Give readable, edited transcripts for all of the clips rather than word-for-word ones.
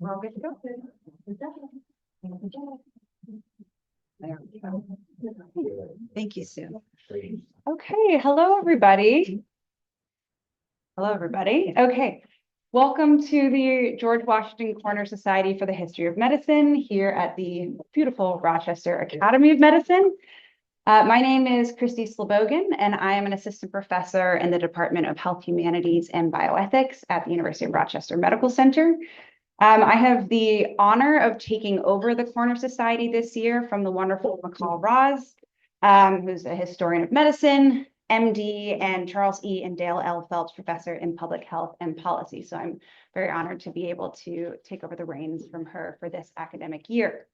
We're all good to go. There we go. Thank you, Sue. Okay, hello, everybody. Hello, everybody. Okay, welcome to the George Washington Corner Society for the History of Medicine here at the beautiful Rochester Academy of Medicine. My name is Christy Slobogin, and I am an assistant professor in the Department of Health Humanities and Bioethics at the University of Rochester Medical Center. I have the honor of taking over the Corner Society this year from the wonderful McCall Roz, who's a historian of medicine, MD, and Charles E. and Dale L. Phelps Professor in Public Health and Policy. So I'm very honored to be able to take over the reins from her for this academic year.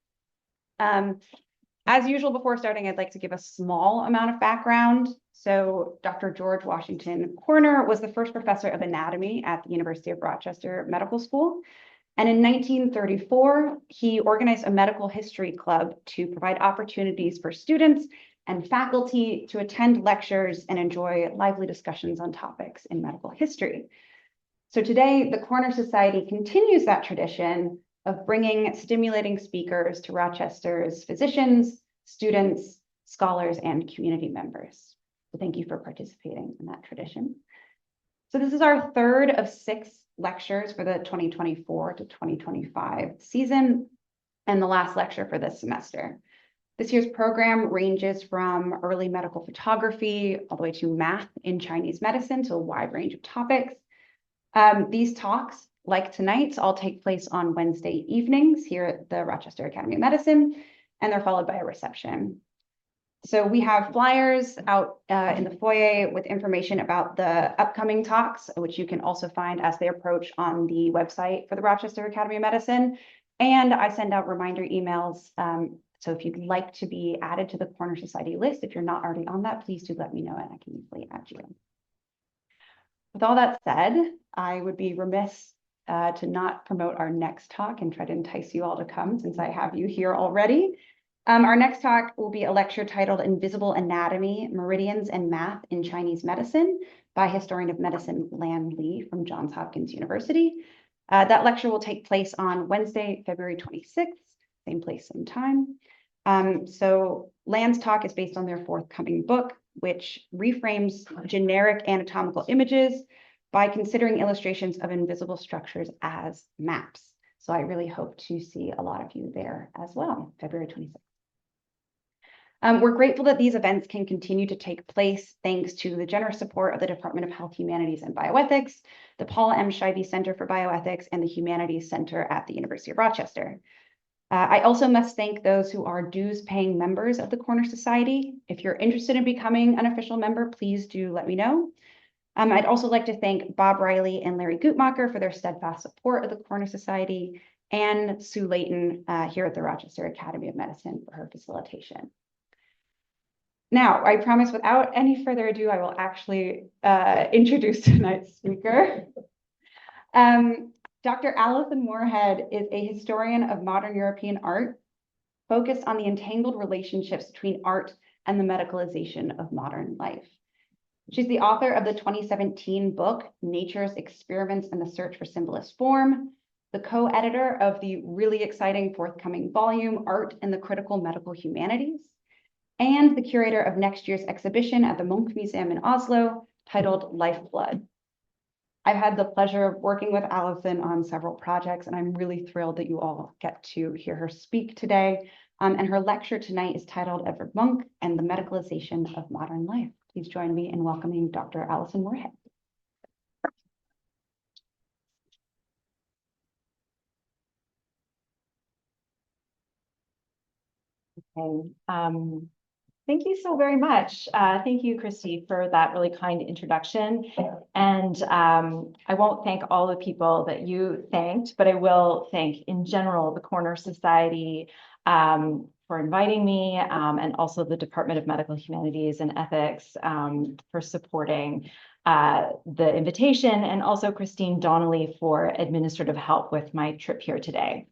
As usual, before starting, I'd like to give a small amount of background. So Dr. George Washington Corner was the first professor of anatomy at the University of Rochester Medical School. And in 1934, he organized a medical history club to provide opportunities for students and faculty to attend lectures and enjoy lively discussions on topics in medical history. So today, the Corner Society continues that tradition of bringing stimulating speakers to Rochester's physicians, students, scholars, and community members. So thank you for participating in that tradition. So this is our third of 6 lectures for the 2024 to 2025 season, and the last lecture for this semester. This year's program ranges from early medical photography all the way to math in Chinese medicine, so a wide range of topics. These talks, like tonight's, all take place on Wednesday evenings here at the Rochester Academy of Medicine, and they're followed by a reception. So we have flyers out in the foyer with information about the upcoming talks, which you can also find as they approach on the website for the Rochester Academy of Medicine. And I send out reminder emails. So if you'd like to be added to the Corner Society list, if you're not already on that, please do let me know and I can easily add you in. With all that said, I would be remiss to not promote our next talk and try to entice you all to come since I have you here already. Our next talk will be a lecture titled Invisible Anatomy, Meridians and Math in Chinese Medicine by historian of medicine Lan Li from Johns Hopkins University. That lecture will take place on Wednesday, February 26th, same place, same time. So Lan's talk is based on their forthcoming book, which reframes generic anatomical images by considering illustrations of invisible structures as maps. So I really hope to see a lot of you there as well, February 26th. We're grateful that these events can continue to take place thanks to the generous support of the Department of Health Humanities and Bioethics, the Paula M. Scheibe Center for Bioethics, and the Humanities Center at the University of Rochester. I also must thank those who are dues-paying members of the Corner Society. If you're interested in becoming an official member, please do let me know. I'd also like to thank Bob Riley and Larry Gutmacher for their steadfast support of the Corner Society, and Sue Layton here at the Rochester Academy of Medicine for her facilitation. Now, I promise without any further ado, I will actually introduce tonight's speaker. Dr. Alison Moorhead is a historian of modern European art, focused on the entangled relationships between art and the medicalization of modern life. She's the author of the 2017 book, Nature's Experiments and the Search for Symbolist Form, the co-editor of the really exciting forthcoming volume, Art and the Critical Medical Humanities, and the curator of next year's exhibition at the Munch Museum in Oslo, titled Lifeblood. I've had the pleasure of working with Alison on several projects, and I'm really thrilled that you all get to hear her speak today. And her lecture tonight is titled Edvard Munch and the Medicalization of Modern Life. Please join me in welcoming Dr. Alison Moorhead. Okay. Thank you so very much. Thank you, Christy, for that really kind introduction. And I won't thank all the people that you thanked, but I will thank in general the Corner Society for inviting me, and also the Department of Medical Humanities and Ethics for supporting the invitation, and also Christine Donnelly for administrative help with my trip here today.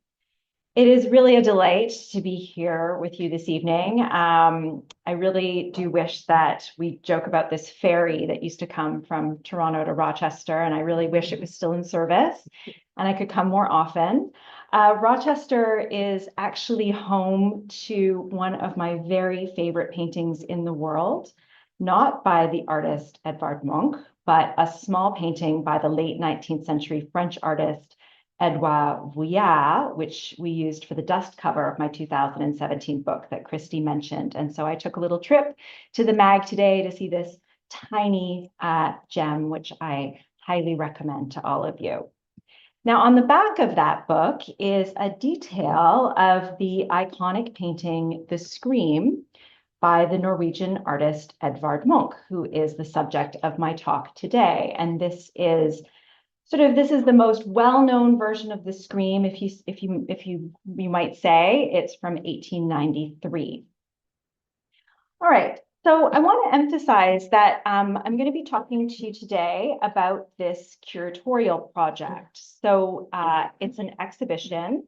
It is really a delight to be here with you this evening. I really do wish that we joke about this ferry that used to come from Toronto to Rochester, and I really wish it was still in service and I could come more often. Rochester is actually home to one of my very favorite paintings in the world, not by the artist Edvard Munch, but a small painting by the late 19th century French artist Edouard Vuillard, which we used for the dust cover of my 2017 book that Christy mentioned. And so I took a little trip to the mag today to see this tiny gem, which I highly recommend to all of you. Now, on the back of that book is a detail of the iconic painting, The Scream, by the Norwegian artist Edvard Munch, who is the subject of my talk today. And this is the most well-known version of The Scream, if you might say. It's from 1893. All right. So I want to emphasize that I'm going to be talking to you today about this curatorial project. So it's an exhibition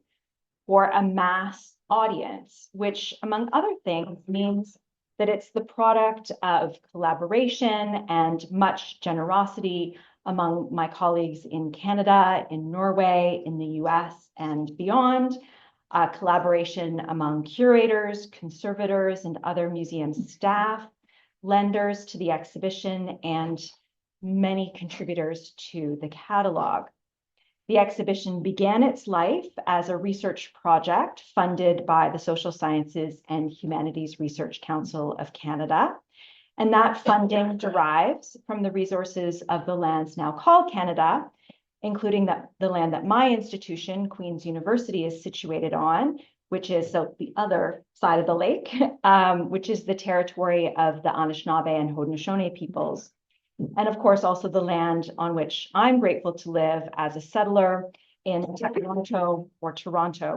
for a mass audience, which, among other things, means that it's the product of collaboration and much generosity among my colleagues in Canada, in Norway, in the US, and beyond. Collaboration among curators, conservators, and other museum staff, lenders to the exhibition, and many contributors to the catalog. The exhibition began its life as a research project funded by the Social Sciences and Humanities Research Council of Canada. And that funding derives from the resources of the lands now called Canada, including the land that my institution, Queen's University, is situated on, which is the other side of the lake, which is the territory of the Anishinaabe and Haudenosaunee peoples. And of course, also the land on which I'm grateful to live as a settler in Toronto,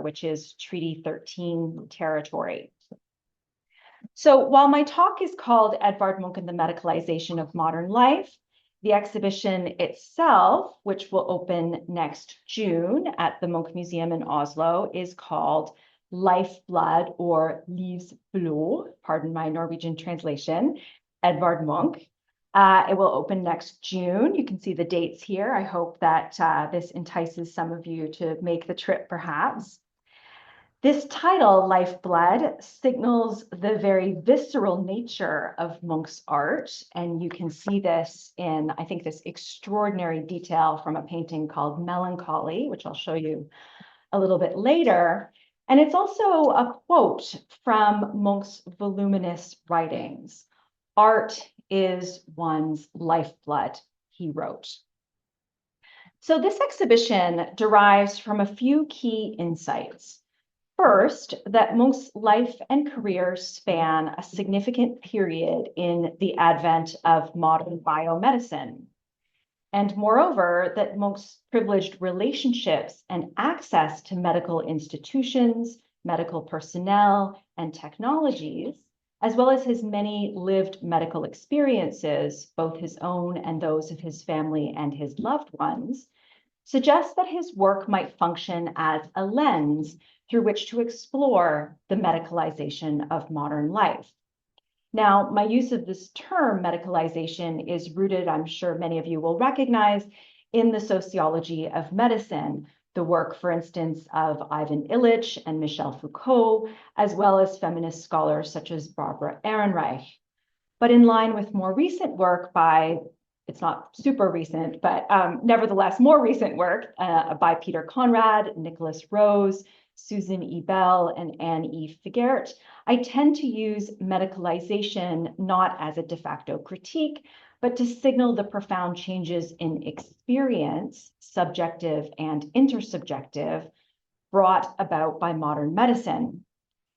which is Treaty 13 territory. So while my talk is called Edvard Munch and the Medicalization of Modern Life, the exhibition itself, which will open next June at the Munch Museum in Oslo, is called Lifeblood, or Livsblod, pardon my Norwegian translation, Edvard Munch. It will open next June. You can see the dates here. I hope that this entices some of you to make the trip, perhaps. This title, Lifeblood, signals the very visceral nature of Munch's art. And you can see this in, I think, this extraordinary detail from a painting called Melancholy, which I'll show you a little bit later. And it's also a quote from Munch's voluminous writings. "Art is one's lifeblood," he wrote. So this exhibition derives from a few key insights. First, that Munch's life and career span a significant period in the advent of modern biomedicine. And moreover, that Munch's privileged relationships and access to medical institutions, medical personnel, and technologies, as well as his many lived medical experiences, both his own and those of his family and his loved ones, suggests that his work might function as a lens through which to explore the medicalization of modern life. Now, my use of this term medicalization is rooted, I'm sure many of you will recognize, in the sociology of medicine, the work, for instance, of Ivan Illich and Michel Foucault, as well as feminist scholars such as Barbara Ehrenreich. But in line with more recent work by, it's not super recent, but nevertheless more recent work by Peter Conrad, Nicholas Rose, Susan E. Bell, and Anne E. Figert, I tend to use medicalization not as a de facto critique, but to signal the profound changes in experience, subjective and intersubjective, brought about by modern medicine.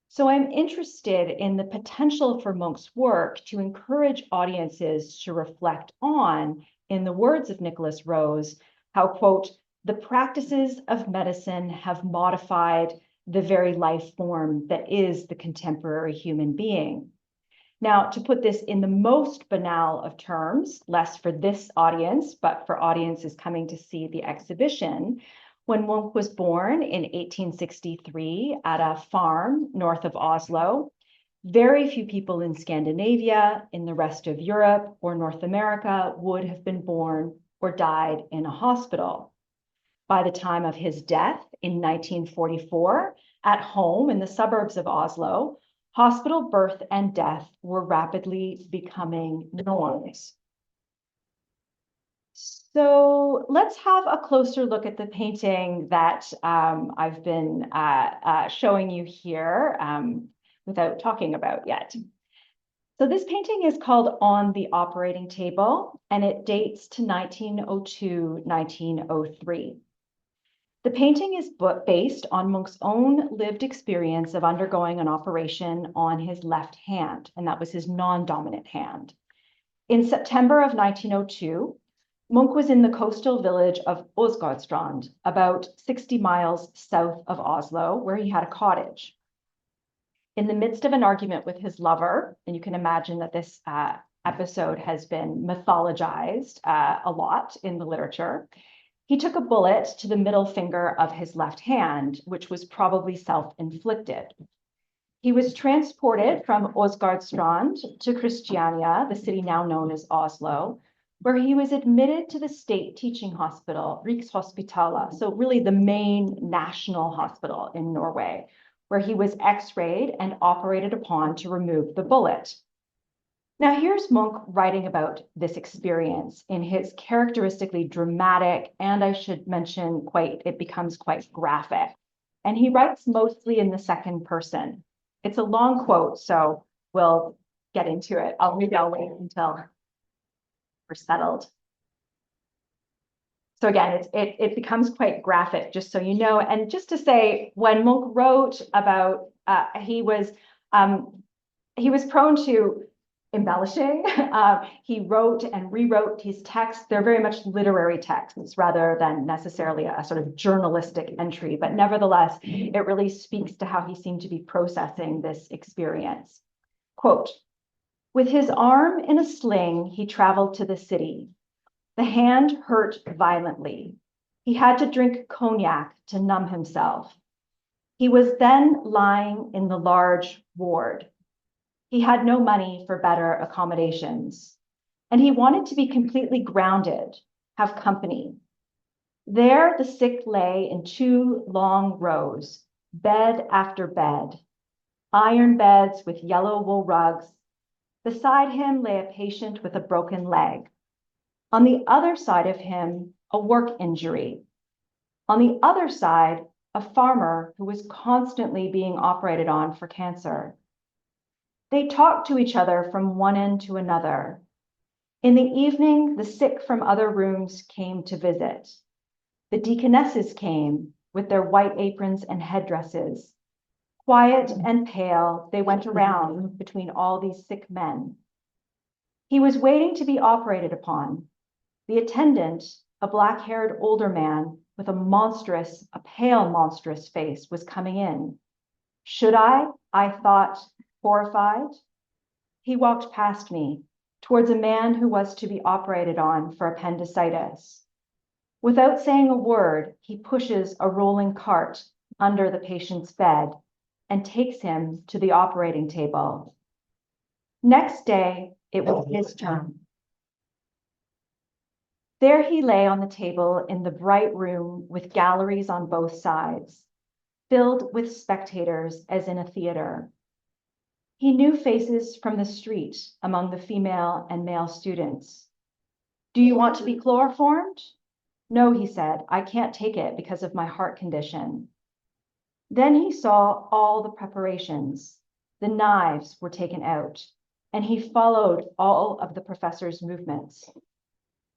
So I'm interested in the potential for Munch's work to encourage audiences to reflect on, in the words of Nicholas Rose, how, quote, "the practices of medicine have modified the very life form that is the contemporary human being." Now, to put this in the most banal of terms, less for this audience, but for audiences coming to see the exhibition, when Munch was born in 1863 at a farm north of Oslo, very few people in Scandinavia, in the rest of Europe, or North America would have been born or died in a hospital. by the time of his death in 1944, at home in the suburbs of Oslo, hospital birth and death were rapidly becoming norms. So let's have a closer look at the painting that I've been showing you here without talking about yet. So this painting is called On the Operating Table, and it dates to 1902, 1903. The painting is based on Munch's own lived experience of undergoing an operation on his left hand, and that was his non-dominant hand. In September of 1902, Munch was in the coastal village of Åsgårdstrand, about 60 miles south of Oslo, where he had a cottage. In the midst of an argument with his lover, and you can imagine that this episode has been mythologized a lot in the literature, he took a bullet to the middle finger of his left hand, which was probably self-inflicted. He was transported from Åsgårdstrand to Christiania, the city now known as Oslo, where he was admitted to the state teaching hospital, Rikshospitalet, so really the main national hospital in Norway, where he was x-rayed and operated upon to remove the bullet. Now here's Munch writing about this experience in his characteristically dramatic, and I should mention it becomes quite graphic. And he writes mostly in the second person. It's a long quote, so we'll get into it. I'll wait until we're settled. So again, it becomes quite graphic, just so you know. And just to say, when Munch wrote about, he was prone to embellishing. He wrote and rewrote his texts. They're very much literary texts rather than necessarily a sort of journalistic entry, but nevertheless, it really speaks to how he seemed to be processing this experience. Quote, "With his arm in a sling, he traveled to the city. The hand hurt violently. He had to drink cognac to numb himself. He was then lying in the large ward. He had no money for better accommodations, and he wanted to be completely grounded, have company. There the sick lay in 2 long rows, bed after bed, iron beds with yellow wool rugs. Beside him lay a patient with a broken leg. On the other side of him, a work injury. On the other side, a farmer who was constantly being operated on for cancer. They talked to each other from one end to another. In the evening, the sick from other rooms came to visit. The deaconesses came with their white aprons and headdresses. Quiet and pale, they went around between all these sick men. He was waiting to be operated upon. The attendant, a black-haired older man with a pale, monstrous face, was coming in. Should I thought, horrified. He walked past me, towards a man who was to be operated on for appendicitis. Without saying a word, he pushes a rolling cart under the patient's bed and takes him to the operating table. Next day, it was his turn. There he lay on the table in the bright room with galleries on both sides, filled with spectators as in a theater. He knew faces from the street among the female and male students. "Do you want to be chloroformed?" "No," he said, "I can't take it because of my heart condition." Then he saw all the preparations. The knives were taken out, and he followed all of the professor's movements.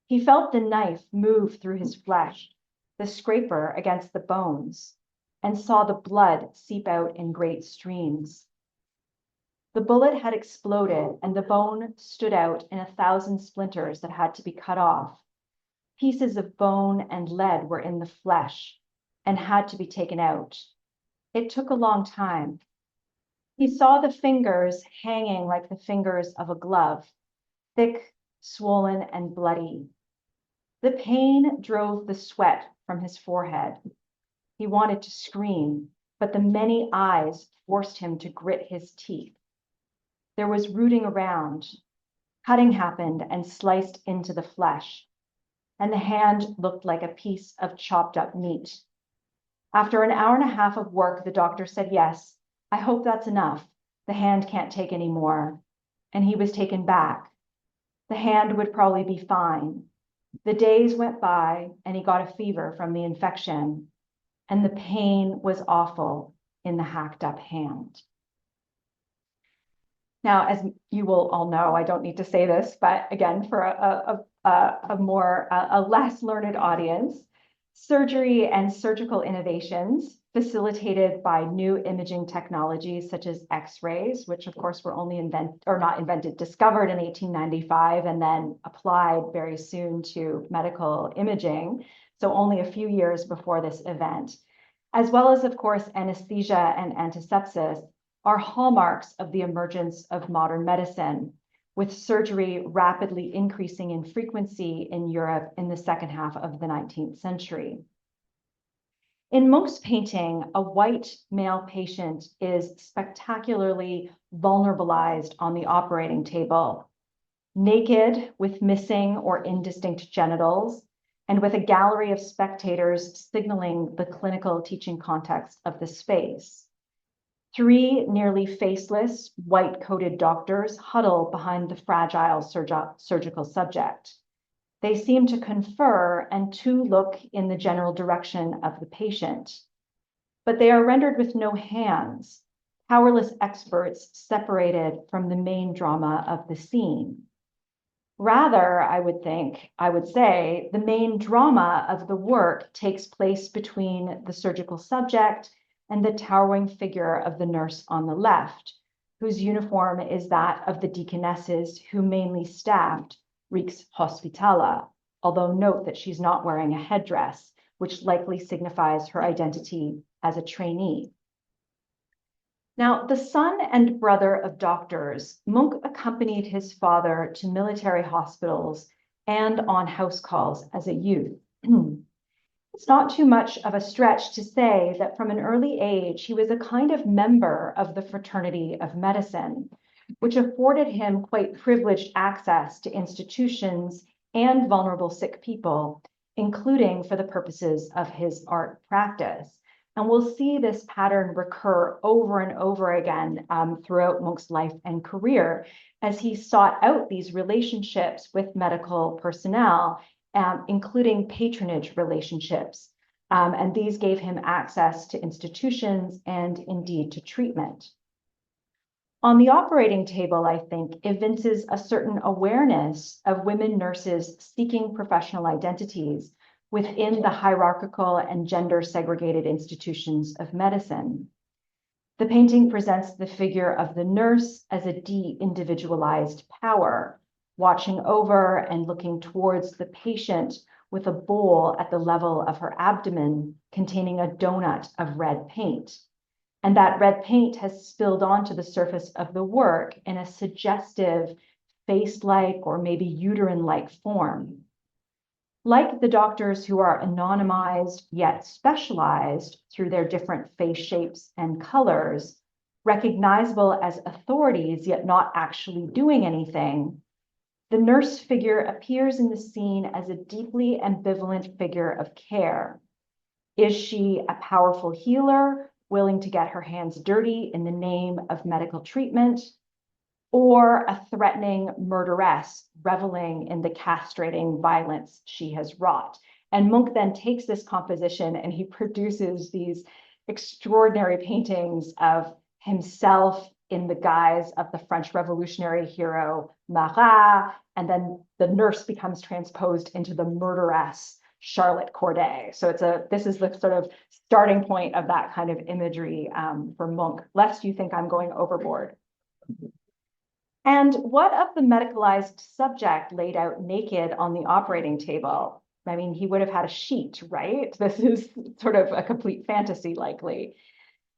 He felt the knife move through his flesh, the scraper against the bones, and saw the blood seep out in great streams. The bullet had exploded, and the bone stood out in 1,000 splinters that had to be cut off. Pieces of bone and lead were in the flesh and had to be taken out. It took a long time. He saw the fingers hanging like the fingers of a glove, thick, swollen, and bloody. The pain drove the sweat from his forehead. He wanted to scream, but the many eyes forced him to grit his teeth. There was rooting around. Cutting happened and sliced into the flesh. and the hand looked like a piece of chopped up meat. After an hour and a half of work, the doctor said, "Yes, I hope that's enough. The hand can't take any more." And he was taken back. The hand would probably be fine. The days went by and he got a fever from the infection, and the pain was awful in the hacked up hand. Now, as you will all know, I don't need to say this, but again, for a less learned audience, surgery and surgical innovations facilitated by new imaging technologies such as X-rays, which of course were only discovered in 1895 and then applied very soon to medical imaging. So only a few years before this event, as well as, of course, anesthesia and antisepsis, are hallmarks of the emergence of modern medicine, with surgery rapidly increasing in frequency in Europe in the second half of the 19th century. In Munch's painting, a white male patient is spectacularly vulnerabilized on the operating table, naked with missing or indistinct genitals, and with a gallery of spectators signaling the clinical teaching context of the space. 3 nearly faceless, white-coated doctors huddle behind the fragile surgical subject. They seem to confer and to look in the general direction of the patient, but they are rendered with no hands, powerless experts separated from the main drama of the scene. Rather, I would say, the main drama of the work takes place between the surgical subject and the towering figure of the nurse on the left, whose uniform is that of the deaconesses who mainly staffed Rikshospitalet, although note that she's not wearing a headdress, which likely signifies her identity as a trainee. Now, the son and brother of doctors, Munch accompanied his father to military hospitals and on house calls as a youth. It's not too much of a stretch to say that from an early age, he was a kind of member of the fraternity of medicine, which afforded him quite privileged access to institutions and vulnerable sick people, including for the purposes of his art practice. And we'll see this pattern recur over and over again throughout Munch's life and career as he sought out these relationships with medical personnel, including patronage relationships. And these gave him access to institutions and indeed to treatment. On the operating table, I think, evinces a certain awareness of women nurses seeking professional identities within the hierarchical and gender-segregated institutions of medicine. The painting presents the figure of the nurse as a de-individualized power, watching over and looking towards the patient with a bowl at the level of her abdomen containing a donut of red paint. And that red paint has spilled onto the surface of the work in a suggestive face-like or maybe uterine-like form. Like the doctors who are anonymized yet specialized through their different face shapes and colors, recognizable as authorities yet not actually doing anything, the nurse figure appears in the scene as a deeply ambivalent figure of care. Is she a powerful healer, willing to get her hands dirty in the name of medical treatment, or a threatening murderess reveling in the castrating violence she has wrought? And Munch then takes this composition and he produces these extraordinary paintings of himself in the guise of the French revolutionary hero Marat, and then the nurse becomes transposed into the murderess Charlotte Corday. So this is the sort of starting point of that kind of imagery for Munch, lest you think I'm going overboard. And what of the medicalized subject laid out naked on the operating table? I mean, he would have had a sheet, right? This is sort of a complete fantasy, likely.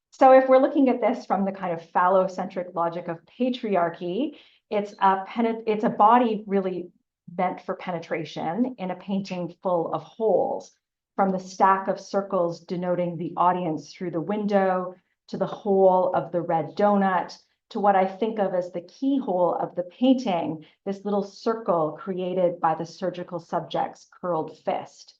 So if we're looking at this from the kind of phallocentric logic of patriarchy, it's a body really meant for penetration in a painting full of holes, from the stack of circles denoting the audience through the window, to the hole of the red donut, to what I think of as the keyhole of the painting, this little circle created by the surgical subject's curled fist.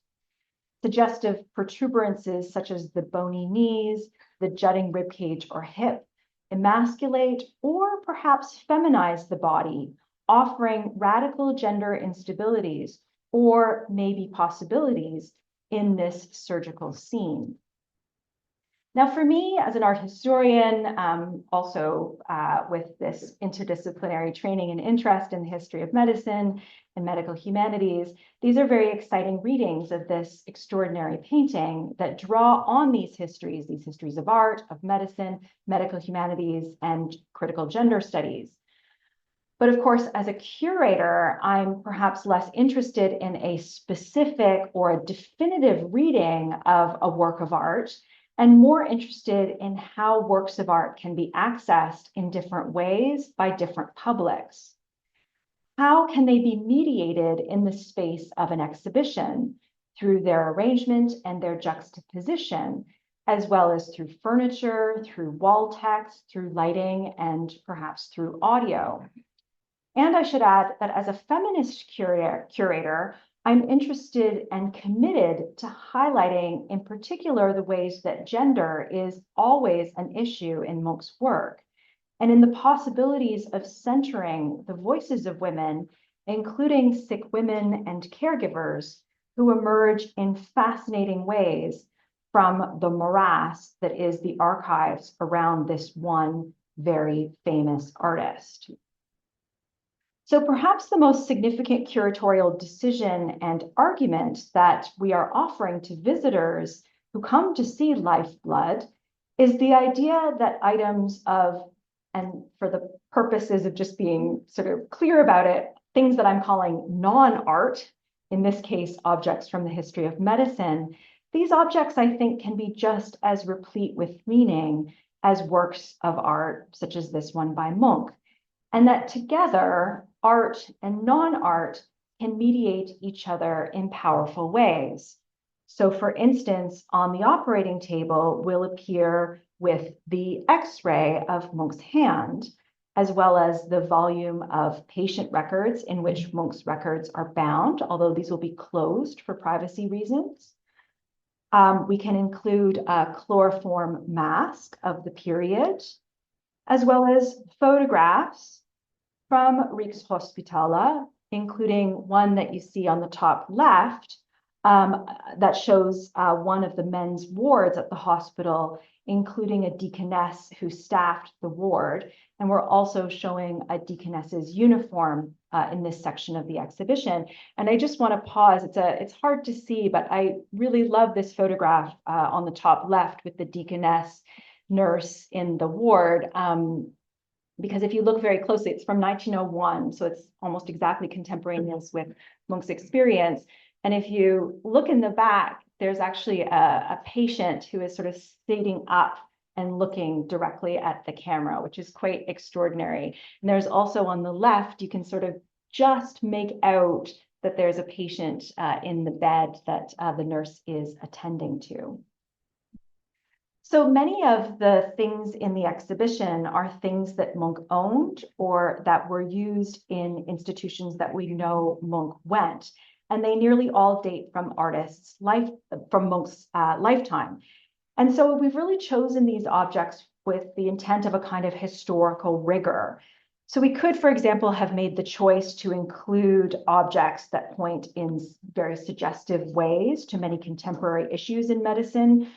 Suggestive protuberances such as the bony knees, the jutting ribcage or hip, emasculate or perhaps feminize the body, offering radical gender instabilities or maybe possibilities in this surgical scene. Now, for me, as an art historian, also with this interdisciplinary training and interest in the history of medicine and medical humanities, these are very exciting readings of this extraordinary painting that draw on these histories of art, of medicine, medical humanities, and critical gender studies. But of course, as a curator, I'm perhaps less interested in a specific or a definitive reading of a work of art, and more interested in how works of art can be accessed in different ways by different publics. How can they be mediated in the space of an exhibition through their arrangement and their juxtaposition, as well as through furniture, through wall text, through lighting, and perhaps through audio? And I should add that as a feminist curator, I'm interested and committed to highlighting in particular the ways that gender is always an issue in Munch's work, and in the possibilities of centering the voices of women, including sick women and caregivers, who emerge in fascinating ways from the morass that is the archives around this one very famous artist. So perhaps the most significant curatorial decision and argument that we are offering to visitors who come to see Lifeblood is the idea that items of, and for the purposes of just being sort of clear about it, things that I'm calling non-art, in this case, objects from the history of medicine, these objects, I think, can be just as replete with meaning as works of art, such as this one by Munch. And that together, art and non-art can mediate each other in powerful ways. So for instance, on the operating table will appear with the X-ray of Munch's hand, as well as the volume of patient records in which Munch's records are bound, although these will be closed for privacy reasons. We can include a chloroform mask of the period, as well as photographs from Rikshospitalet, including one that you see on the top left, that shows one of the men's wards at the hospital, including a deaconess who staffed the ward. And we're also showing a deaconess's uniform in this section of the exhibition. And I just want to pause. It's hard to see, but I really love this photograph on the top left with the deaconess nurse in the ward. Because if you look very closely, it's from 1901, so it's almost exactly contemporaneous with Munch's experience. And if you look in the back, there's actually a patient who is sort of sitting up and looking directly at the camera, which is quite extraordinary. And there's also on the left, you can sort of just make out that there's a patient in the bed that the nurse is attending to. So many of the things in the exhibition are things that Munch owned or that were used in institutions that we know Munch went. And they nearly all date from artists' from Munch's lifetime. And so we've really chosen these objects with the intent of a kind of historical rigor. So we could, for example, have made the choice to include objects that point in very suggestive ways to many contemporary issues in medicine.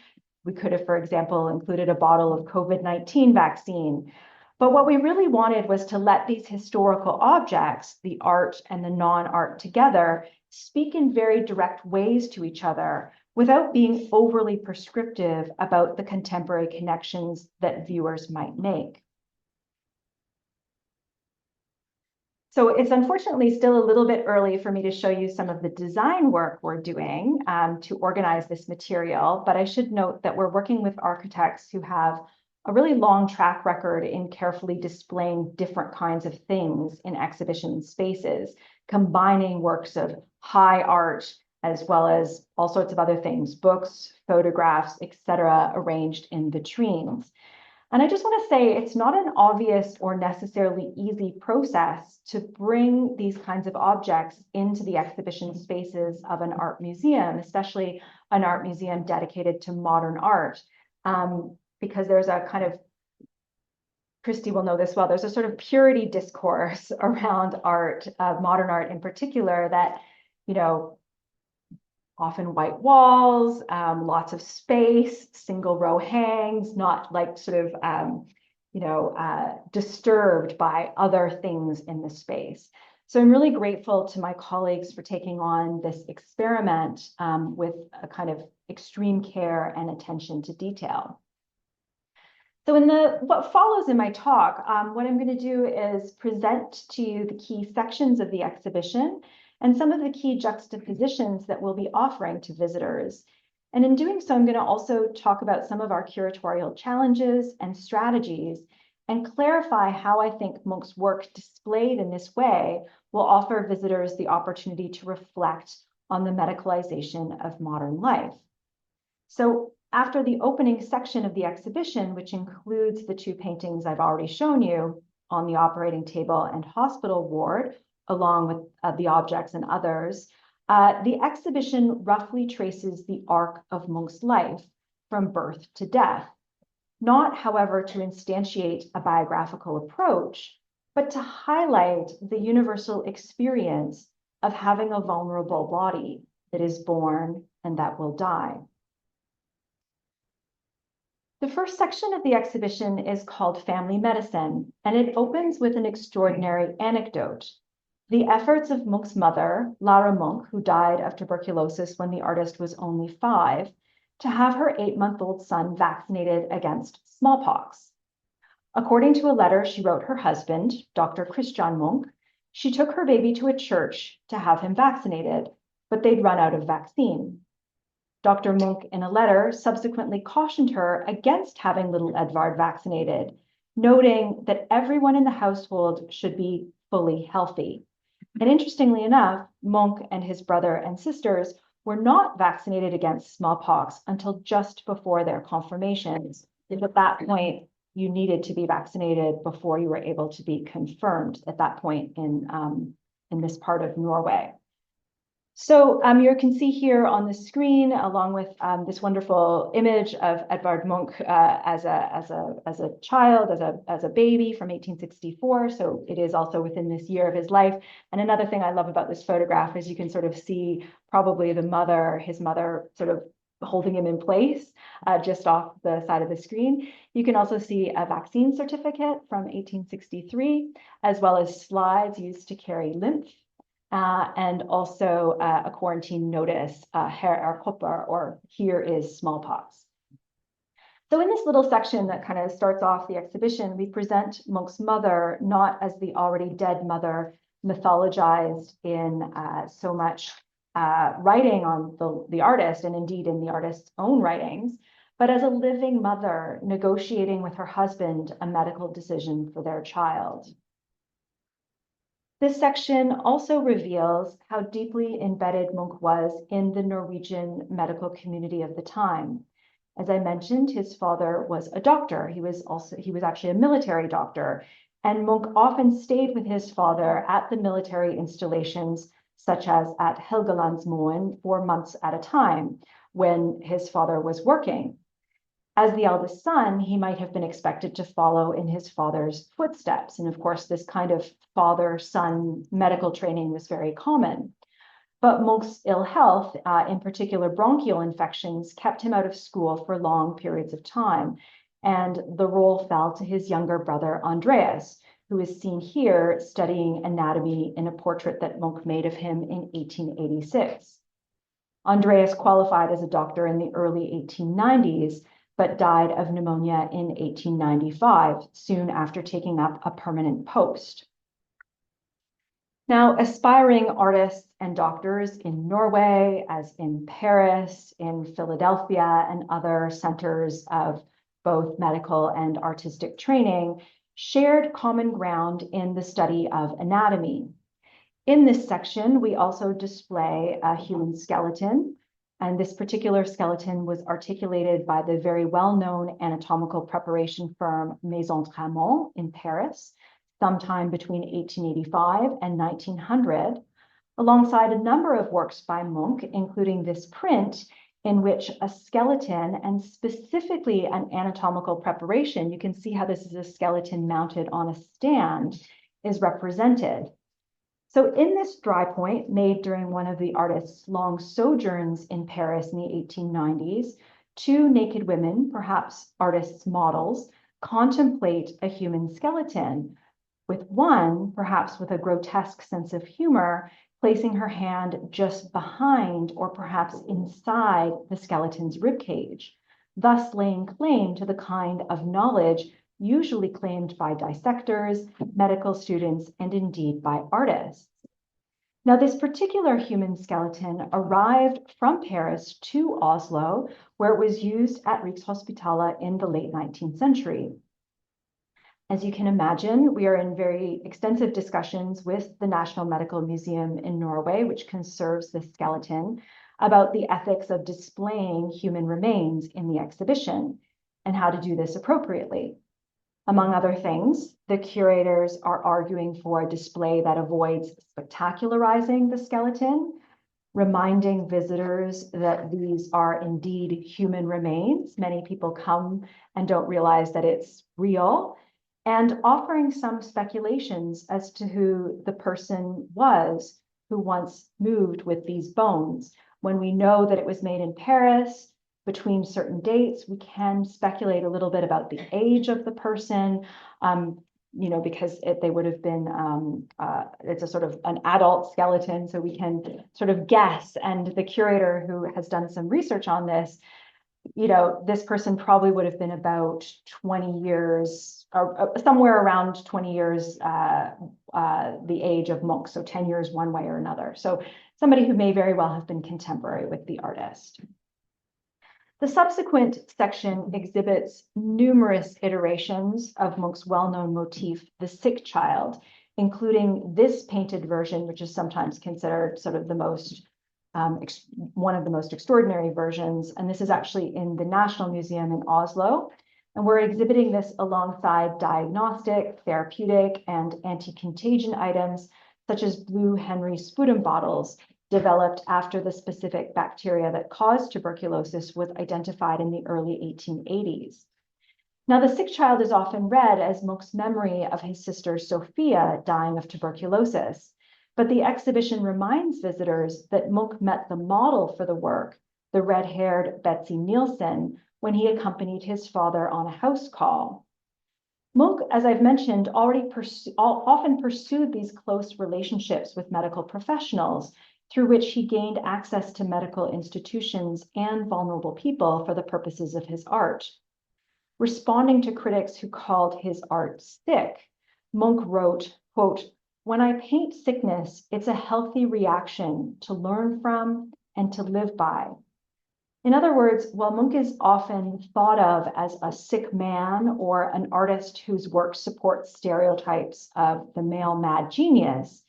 We could have, for example, included a bottle of COVID-19 vaccine. But what we really wanted was to let these historical objects, the art and the non-art together, speak in very direct ways to each other without being overly prescriptive about the contemporary connections that viewers might make. So it's unfortunately still a little bit early for me to show you some of the design work we're doing to organize this material, but I should note that we're working with architects who have a really long track record in carefully displaying different kinds of things in exhibition spaces, combining works of high art as well as all sorts of other things, books, photographs, etc., arranged in vitrines. And I just want to say it's not an obvious or necessarily easy process to bring these kinds of objects into the exhibition spaces of an art museum, especially an art museum dedicated to modern art, because there's a kind of, Christy will know this well, there's a sort of purity discourse around art, modern art in particular, that, you know, often white walls, lots of space, single row hangs, not like sort of, disturbed by other things in the space. So I'm really grateful to my colleagues for taking on this experiment with a kind of extreme care and attention to detail. So in what follows in my talk, what I'm going to do is present to you the key sections of the exhibition and some of the key juxtapositions that we'll be offering to visitors. And in doing so, I'm going to also talk about some of our curatorial challenges and strategies and clarify how I think Munch's work displayed in this way will offer visitors the opportunity to reflect on the medicalization of modern life. So after the opening section of the exhibition, which includes the two paintings I've already shown you on the operating table and hospital ward, along with the objects and others, the exhibition roughly traces the arc of Munch's life from birth to death, not, however, to instantiate a biographical approach, but to highlight the universal experience of having a vulnerable body that is born and that will die. The first section of the exhibition is called Family Medicine, and it opens with an extraordinary anecdote. The efforts of Munch's mother, Lara Munch, who died of tuberculosis when the artist was only 5, to have her 8-month-old son vaccinated against smallpox. According to a letter she wrote her husband, Dr. Christian Munch, she took her baby to a church to have him vaccinated, but they'd run out of vaccine. Dr. Munch, in a letter, subsequently cautioned her against having little Edvard vaccinated, noting that everyone in the household should be fully healthy. And interestingly enough, Munch and his brother and sisters were not vaccinated against smallpox until just before their confirmations. At that point, you needed to be vaccinated before you were able to be confirmed at that point in this part of Norway. So you can see here on the screen, along with this wonderful image of Edvard Munch as a child, as a baby from 1864. So it is also within this year of his life. And another thing I love about this photograph is you can sort of see probably his mother sort of holding him in place just off the side of the screen. You can also see a vaccine certificate from 1863, as well as slides used to carry lymph. And also a quarantine notice, her er kopper, or here is smallpox. So in this little section that kind of starts off the exhibition, we present Munch's mother not as the already dead mother mythologized in so much writing on the artist, and indeed in the artist's own writings, but as a living mother negotiating with her husband a medical decision for their child. This section also reveals how deeply embedded Munch was in the Norwegian medical community of the time. As I mentioned, his father was a doctor. He was actually a military doctor, and Munch often stayed with his father at the military installations, such as at Helgelandsmoen, for months at a time when his father was working. As the eldest son, he might have been expected to follow in his father's footsteps. And of course, this kind of father-son medical training was very common. But Munch's ill health, in particular bronchial infections, kept him out of school for long periods of time. And the role fell to his younger brother, Andreas, who is seen here studying anatomy in a portrait that Munch made of him in 1886. Andreas qualified as a doctor in the early 1890s, but died of pneumonia in 1895, soon after taking up a permanent post. Now, aspiring artists and doctors in Norway, as in Paris, in Philadelphia, and other centers of both medical and artistic training, shared common ground in the study of anatomy. In this section, we also display a human skeleton, And this particular skeleton was articulated by the very well-known anatomical preparation firm Maison Tramont in Paris, sometime between 1885 and 1900, alongside a number of works by Munch, including this print in which a skeleton, and specifically an anatomical preparation, you can see how this is a skeleton mounted on a stand, is represented. So in this dry point made during one of the artist's long sojourns in Paris in the 1890s, two naked women, perhaps artists' models, contemplate a human skeleton, with one, perhaps with a grotesque sense of humor, placing her hand just behind or perhaps inside the skeleton's ribcage, thus laying claim to the kind of knowledge usually claimed by dissectors, medical students, and indeed by artists. Now, this particular human skeleton arrived from Paris to Oslo, where it was used at Rikshospitalet in the late 19th century. As you can imagine, we are in very extensive discussions with the National Medical Museum in Norway, which conserves this skeleton, about the ethics of displaying human remains in the exhibition and how to do this appropriately. Among other things, the curators are arguing for a display that avoids spectacularizing the skeleton, reminding visitors that these are indeed human remains. Many people come and don't realize that it's real, and offering some speculations as to who the person was who once moved with these bones. When we know that it was made in Paris between certain dates, we can speculate a little bit about the age of the person, because they would have been, it's a sort of an adult skeleton, so we can sort of guess. And the curator who has done some research on this, this person probably would have been about 20 years, or somewhere around 20 years, the age of Munch, so 10 years one way or another. So somebody who may very well have been contemporary with the artist. The subsequent section exhibits numerous iterations of Munch's well-known motif, the sick child, including this painted version, which is sometimes considered sort of the most one of the most extraordinary versions. And this is actually in the National Museum in Oslo. And we're exhibiting this alongside diagnostic, therapeutic, and anti-contagion items, such as blue Henry sputum bottles, developed after the specific bacteria that caused tuberculosis was identified in the early 1880s. Now, the sick child is often read as Munch's memory of his sister Sophia dying of tuberculosis. But the exhibition reminds visitors that Munch met the model for the work, the red-haired Betsy Nielsen, when he accompanied his father on a house call. Munch, as I've mentioned, often pursued these close relationships with medical professionals, through which he gained access to medical institutions and vulnerable people for the purposes of his art. Responding to critics who called his art sick, Munch wrote, quote, "When I paint sickness, it's a healthy reaction to learn from and to live by." In other words, while Munch is often thought of as a sick man or an artist whose work supports stereotypes of the male mad genius,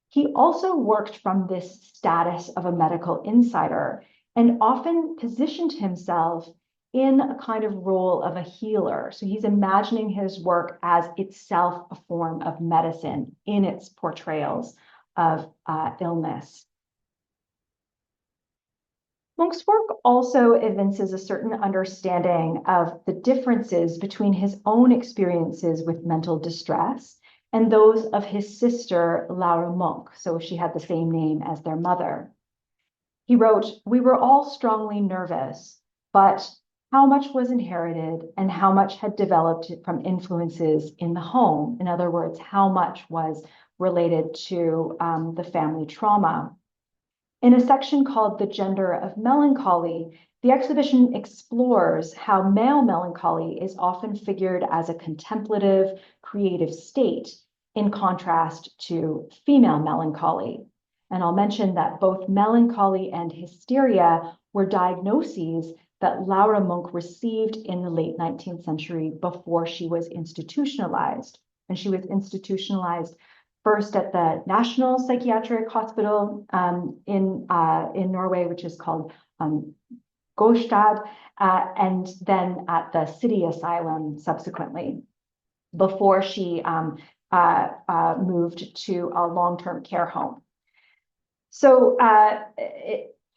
he also worked from this status of a medical insider and often positioned himself in a kind of role of a healer. So he's imagining his work as itself a form of medicine in its portrayals of illness. Munch's work also evinces a certain understanding of the differences between his own experiences with mental distress and those of his sister, Laura Munch, so she had the same name as their mother. He wrote, "We were all strongly nervous, but how much was inherited and how much had developed from influences in the home?" In other words, how much was related to the family trauma. In a section called The Gender of Melancholy, the exhibition explores how male melancholy is often figured as a contemplative, creative state, in contrast to female melancholy. And I'll mention that both melancholy and hysteria were diagnoses that Laura Munch received in the late 19th century before she was institutionalized. And she was institutionalized first at the National Psychiatric Hospital in Norway, which is called Gåstad, and then at the City Asylum subsequently, before she moved to a long-term care home. So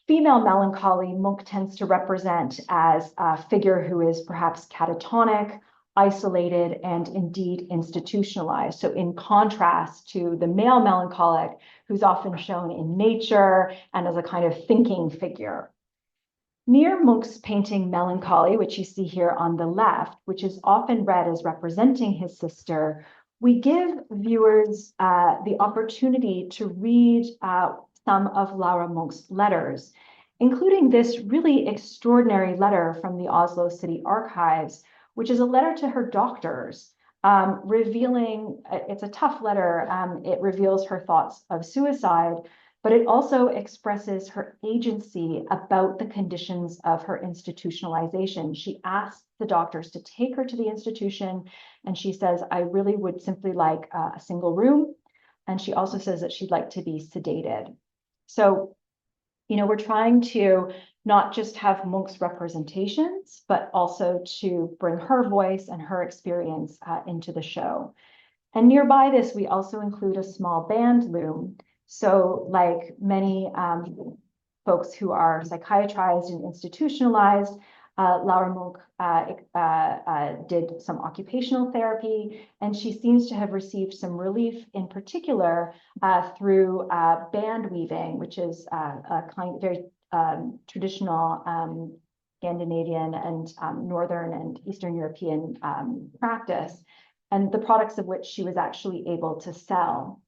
female melancholy, Munch tends to represent as a figure who is perhaps catatonic, isolated, and indeed institutionalized. So in contrast to the male melancholic, who's often shown in nature and as a kind of thinking figure. Near Munch's painting Melancholy, which you see here on the left, which is often read as representing his sister, we give viewers the opportunity to read some of Laura Munch's letters, including this really extraordinary letter from the Oslo City Archives, which is a letter to her doctors, revealing, it's a tough letter, it reveals her thoughts of suicide, but it also expresses her agency about the conditions of her institutionalization. She asks the doctors to take her to the institution, and she says, I really would simply like a single room. And she also says that she'd like to be sedated. So, we're trying to not just have Munch's representations, but also to bring her voice and her experience into the show. And nearby this, we also include a small band loom. So like many folks who are psychiatrized and institutionalized, Laura Munch did some occupational therapy, and she seems to have received some relief in particular through band weaving, which is a kind of very traditional Scandinavian and Northern and Eastern European practice, and the products of which she was actually able to sell.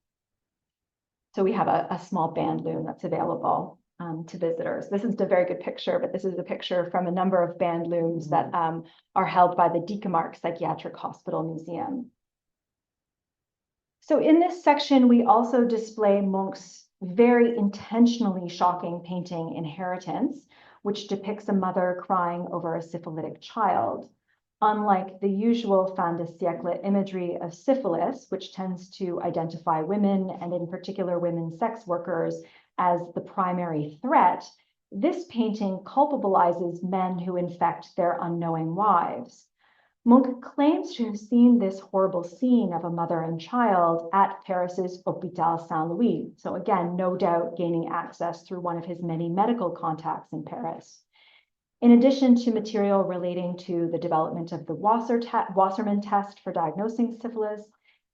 So we have a small band loom that's available to visitors. This is a very good picture, but this is a picture from a number of band looms that are held by the Dikemark Psychiatric Hospital Museum. So in this section, we also display Munch's very intentionally shocking painting Inheritance, which depicts a mother crying over a syphilitic child. Unlike the usual fin de siècle imagery of syphilis, which tends to identify women, and in particular women sex workers, as the primary threat, this painting culpabilizes men who infect their unknowing wives. Munch claims to have seen this horrible scene of a mother and child at Paris's Hôpital Saint-Louis. So again, no doubt gaining access through one of his many medical contacts in Paris. In addition to material relating to the development of the Wassermann test for diagnosing syphilis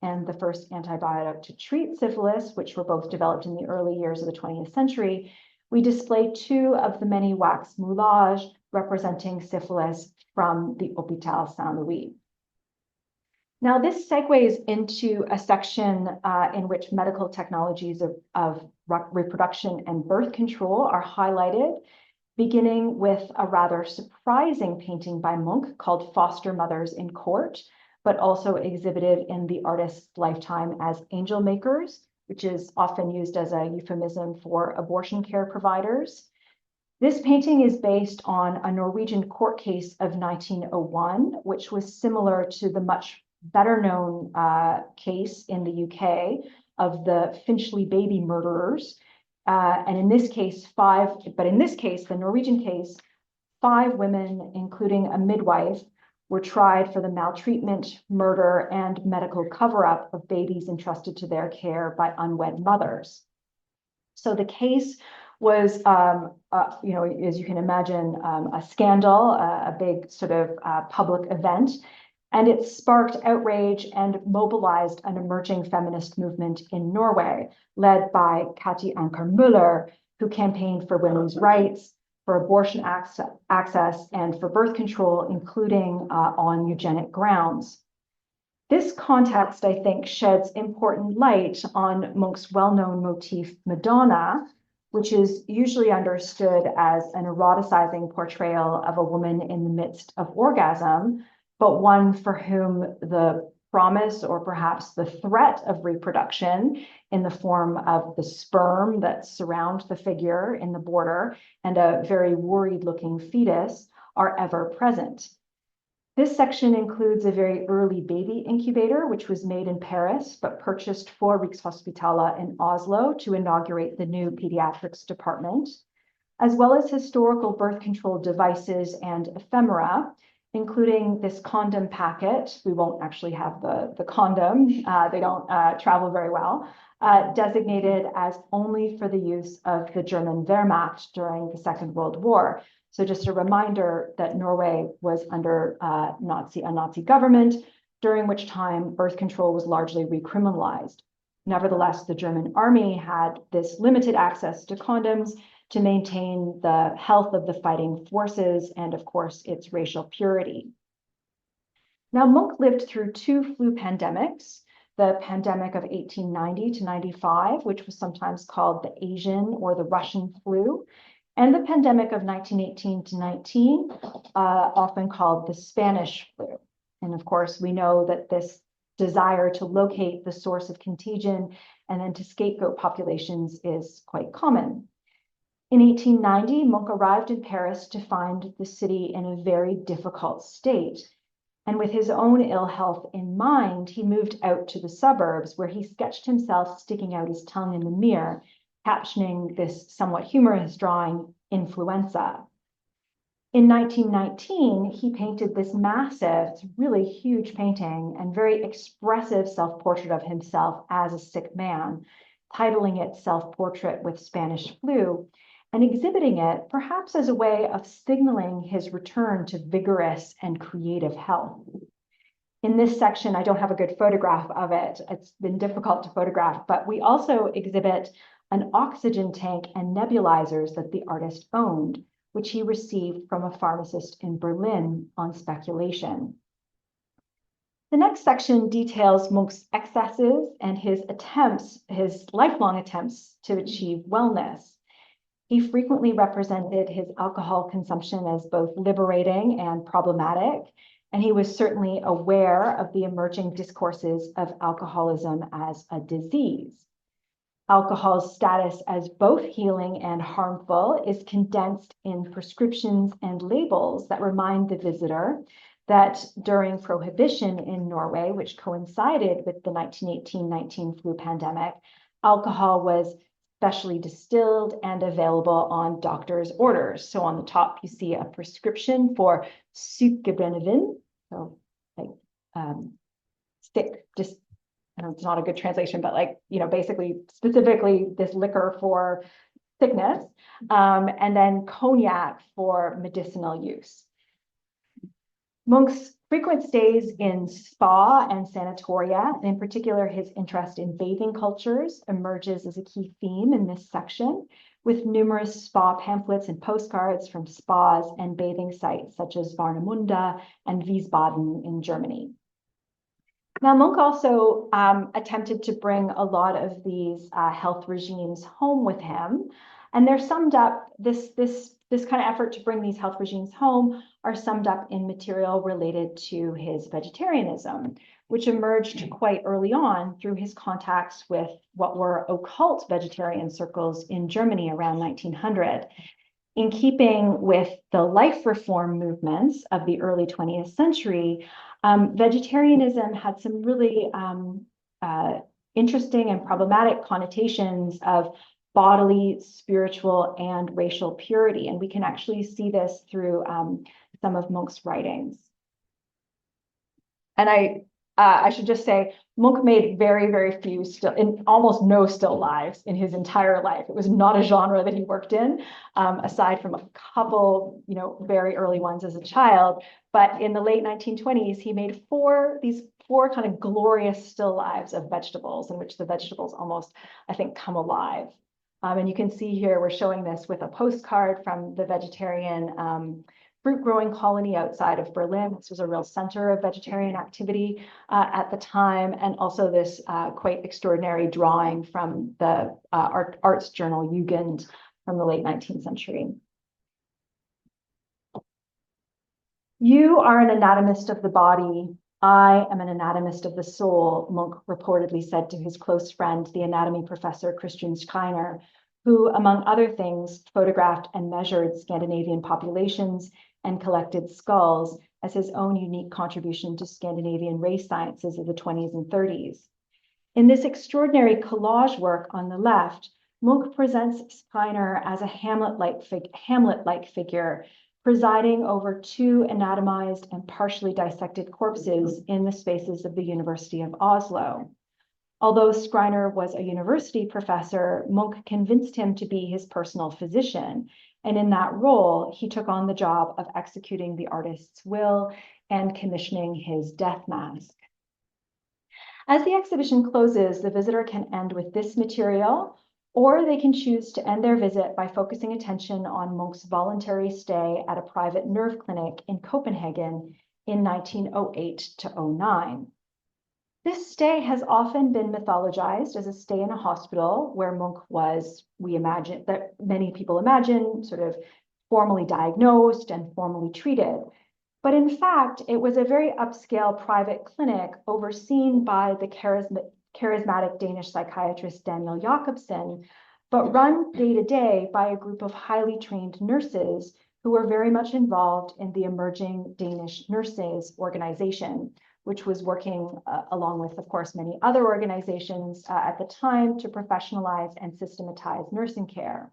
and the first antibiotic to treat syphilis, which were both developed in the early years of the 20th century, we display two of the many wax moulages representing syphilis from the Hôpital Saint-Louis. Now, this segues into a section in which medical technologies of reproduction and birth control are highlighted, beginning with a rather surprising painting by Munch called Foster Mothers in Court, but also exhibited in the artist's lifetime as angel makers, which is often used as a euphemism for abortion care providers. This painting is based on a Norwegian court case of 1901, which was similar to the much better known case in the UK of the Finchley baby murderers. And in this case, the Norwegian case, 5 women, including a midwife, were tried for the maltreatment, murder, and medical cover-up of babies entrusted to their care by unwed mothers. So the case was, as you can imagine, a scandal, a big sort of public event, and it sparked outrage and mobilized an emerging feminist movement in Norway, led by Kati Anker Müller, who campaigned for women's rights, for abortion access, and for birth control, including on eugenic grounds. This context, I think, sheds important light on Munch's well-known motif Madonna, which is usually understood as an eroticizing portrayal of a woman in the midst of orgasm, but one for whom the promise or perhaps the threat of reproduction in the form of the sperm that surround the figure in the border and a very worried looking fetus are ever present. This section includes a very early baby incubator, which was made in Paris, but purchased for Rikshospitalet in Oslo to inaugurate the new pediatrics department, as well as historical birth control devices and ephemera, including this condom packet. We won't actually have the condom. They don't travel very well. Designated as only for the use of the German Wehrmacht during the Second World War. So just a reminder that Norway was under a Nazi government, during which time birth control was largely recriminalized. Nevertheless, the German army had this limited access to condoms to maintain the health of the fighting forces and, of course, its racial purity. Now, Munch lived through two flu pandemics, the pandemic of 1890 to 95, which was sometimes called the Asian or the Russian flu, and the pandemic of 1918 to 19, often called the Spanish flu. And of course, we know that this desire to locate the source of contagion and then to scapegoat populations is quite common. In 1890, Munch arrived in Paris to find the city in a very difficult state. And with his own ill health in mind, he moved out to the suburbs where he sketched himself sticking out his tongue in the mirror, captioning this somewhat humorous drawing, influenza. In 1919, he painted this massive, really huge painting and very expressive self-portrait of himself as a sick man, titling it Self-Portrait with Spanish Flu, and exhibiting it perhaps as a way of signaling his return to vigorous and creative health. In this section, I don't have a good photograph of it. It's been difficult to photograph, but we also exhibit an oxygen tank and nebulizers that the artist owned, which he received from a pharmacist in Berlin on speculation. The next section details Munch's excesses and his lifelong attempts to achieve wellness. He frequently represented his alcohol consumption as both liberating and problematic, and he was certainly aware of the emerging discourses of alcoholism as a disease. Alcohol's status as both healing and harmful is condensed in prescriptions and labels that remind the visitor that during Prohibition in Norway, which coincided with the 1918-19 flu pandemic, alcohol was specially distilled and available on doctor's orders. So on the top, you see a prescription for suikebrennevin, so like just, I know it's not a good translation, but like, basically, specifically this liquor for sickness, and then cognac for medicinal use. Munch's frequent stays in spa and sanatoria, and in particular his interest in bathing cultures, emerges as a key theme in this section, with numerous spa pamphlets and postcards from spas and bathing sites such as Warnemünde and Wiesbaden in Germany. Now, Munch also attempted to bring a lot of these health regimes home with him, and they're summed up, this kind of effort to bring these health regimes home are summed up in material related to his vegetarianism, which emerged quite early on through his contacts with what were occult vegetarian circles in Germany around 1900. In keeping with the life reform movements of the early 20th century, vegetarianism had some really interesting and problematic connotations of bodily, spiritual, and racial purity. And we can actually see this through some of Munch's writings. And I should just say, Munch made very, very few almost no still lives in his entire life. It was not a genre that he worked in, aside from a couple, very early ones as a child. But in the late 1920s, he made these four kind of glorious still lives of vegetables, in which the vegetables almost, I think, come alive. And you can see here, we're showing this with a postcard from the vegetarian fruit growing colony outside of Berlin. This was a real center of vegetarian activity at the time, and also this quite extraordinary drawing from the arts journal Jugend from the late 19th century. You are an anatomist of the body. I am an anatomist of the soul, Munch reportedly said to his close friend, the anatomy professor Christian Schreiner, who, among other things, photographed and measured Scandinavian populations and collected skulls as his own unique contribution to Scandinavian race sciences of the 20s and 30s. In this extraordinary collage work on the left, Munch presents Schreiner as a Hamlet-like figure, presiding over two anatomized and partially dissected corpses in the spaces of the University of Oslo. Although Schreiner was a university professor, Munch convinced him to be his personal physician, and in that role, he took on the job of executing the artist's will and commissioning his death mask. As the exhibition closes, the visitor can end with this material, or they can choose to end their visit by focusing attention on Munch's voluntary stay at a private nerve clinic in Copenhagen in 1908 to 09. This stay has often been mythologized as a stay in a hospital where Munch was, we imagine, that many people imagine, sort of formally diagnosed and formally treated. But in fact, it was a very upscale private clinic overseen by the charismatic Danish psychiatrist Daniel Jacobsen, but run day to day by a group of highly trained nurses who were very much involved in the emerging Danish nurses organization, which was working along with, of course, many other organizations at the time to professionalize and systematize nursing care.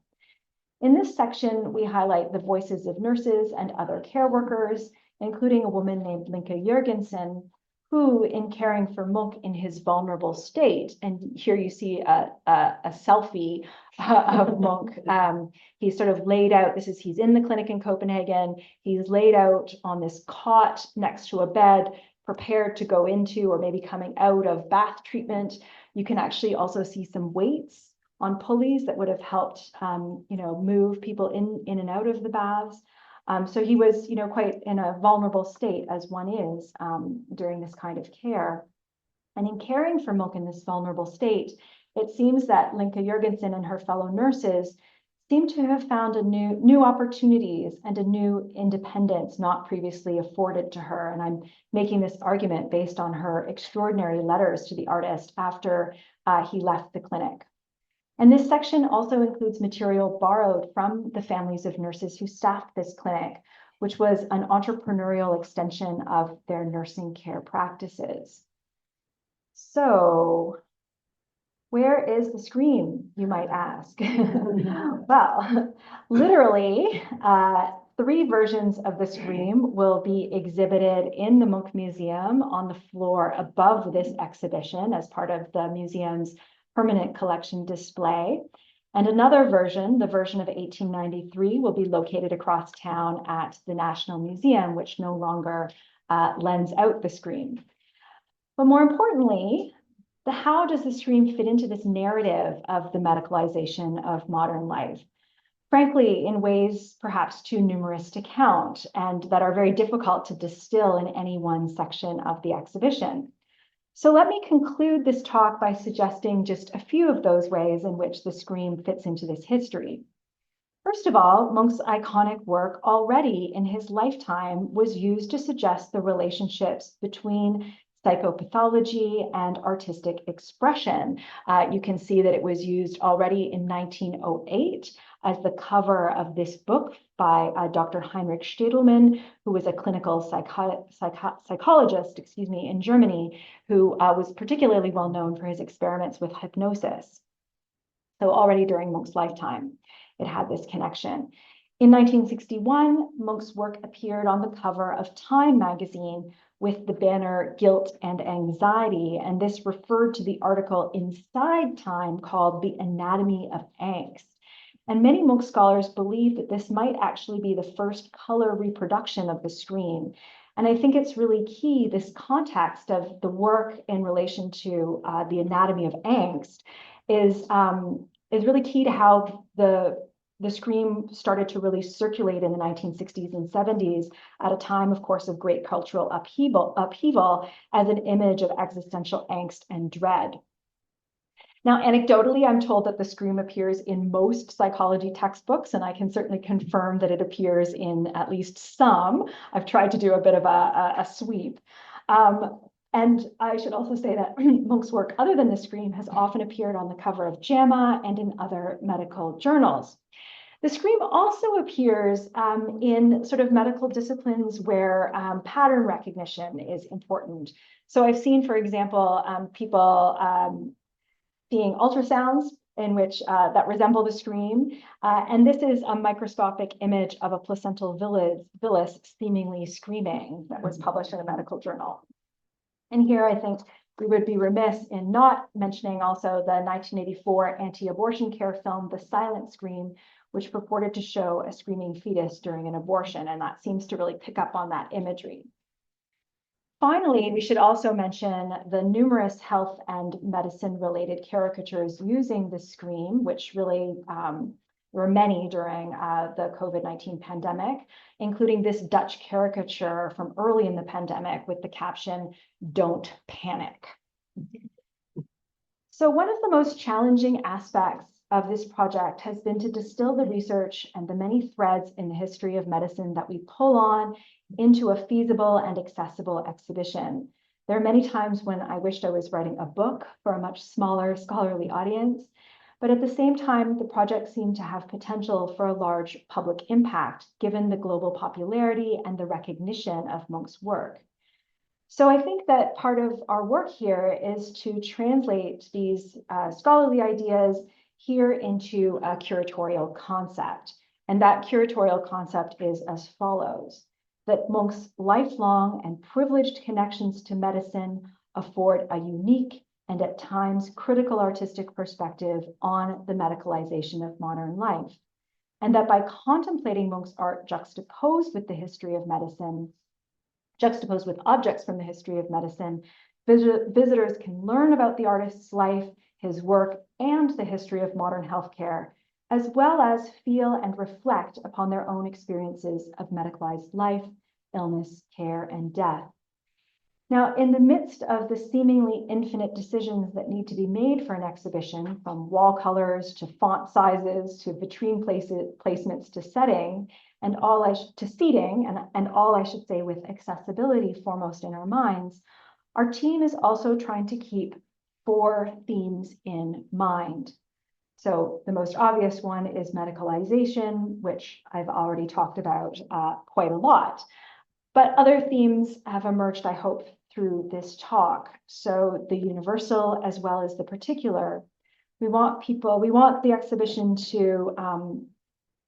In this section, we highlight the voices of nurses and other care workers, including a woman named Linka Jørgensen, who, in caring for Munch in his vulnerable state, and here you see a selfie of Munch. He's sort of laid out, he's in the clinic in Copenhagen, he's laid out on this cot next to a bed, prepared to go into or maybe coming out of bath treatment. You can actually also see some weights on pulleys that would have helped move people in and out of the baths. So he was quite in a vulnerable state, as one is during this kind of care. And in caring for Munch in this vulnerable state, it seems that Linka Jørgensen and her fellow nurses seem to have found new opportunities and a new independence not previously afforded to her. And I'm making this argument based on her extraordinary letters to the artist after he left the clinic. And this section also includes material borrowed from the families of nurses who staffed this clinic, which was an entrepreneurial extension of their nursing care practices. So, where is the scream, you might ask? Well, literally, 3 versions of the scream will be exhibited in the Munch Museum on the floor above this exhibition as part of the museum's permanent collection display. And another version, the version of 1893, will be located across town at the National Museum, which no longer lends out the scream. But more importantly, how does the scream fit into this narrative of the medicalization of modern life? Frankly, in ways perhaps too numerous to count and that are very difficult to distill in any one section of the exhibition. So let me conclude this talk by suggesting just a few of those ways in which the scream fits into this history. First of all, Munch's iconic work already in his lifetime was used to suggest the relationships between psychopathology and artistic expression. You can see that it was used already in 1908 as the cover of this book by Dr. Heinrich Stadelmann, who was a clinical psychologist, in Germany, who was particularly well known for his experiments with hypnosis. So already during Munch's lifetime, it had this connection. In 1961, Munch's work appeared on the cover of Time magazine with the banner Guilt and Anxiety, and this referred to the article inside Time called The Anatomy of Angst. And many Munch scholars believe that this might actually be the first color reproduction of the scream. And I think it's really key, this context of the work in relation to the anatomy of angst is really key to how the scream started to really circulate in the 1960s and 70s at a time, of course, of great cultural upheaval as an image of existential angst and dread. Now, anecdotally, I'm told that the scream appears in most psychology textbooks, and I can certainly confirm that it appears in at least some. I've tried to do a bit of a sweep. And I should also say that Munch's work, other than the scream, has often appeared on the cover of JAMA and in other medical journals. The scream also appears in sort of medical disciplines where pattern recognition is important. So I've seen, for example, people seeing ultrasounds in which that resemble the scream. And this is a microscopic image of a placental villus seemingly screaming that was published in a medical journal. And here I think we would be remiss in not mentioning also the 1984 anti-abortion care film, The Silent Scream, which purported to show a screaming fetus during an abortion. And that seems to really pick up on that imagery. Finally, we should also mention the numerous health and medicine related caricatures using the scream, which really were many during the COVID-19 pandemic, including this Dutch caricature from early in the pandemic with the caption, "Don't panic." So one of the most challenging aspects of this project has been to distill the research and the many threads in the history of medicine that we pull on into a feasible and accessible exhibition. There are many times when I wished I was writing a book for a much smaller scholarly audience, but at the same time, the project seemed to have potential for a large public impact, given the global popularity and the recognition of Munch's work. So I think that part of our work here is to translate these scholarly ideas here into a curatorial concept. And that curatorial concept is as follows: that Munch's lifelong and privileged connections to medicine afford a unique and at times critical artistic perspective on the medicalization of modern life. And that by contemplating Munch's art juxtaposed with the history of medicine, juxtaposed with objects from the history of medicine, visitors can learn about the artist's life, his work, and the history of modern healthcare, as well as feel and reflect upon their own experiences of medicalized life, illness, care, and death. Now, in the midst of the seemingly infinite decisions that need to be made for an exhibition, from wall colors to font sizes to vitrine placements to setting, and to seating, and all I should say with accessibility foremost in our minds, our team is also trying to keep 4 themes in mind. So the most obvious one is medicalization, which I've already talked about quite a lot. But other themes have emerged, I hope, through this talk. So the universal as well as the particular. We want the exhibition to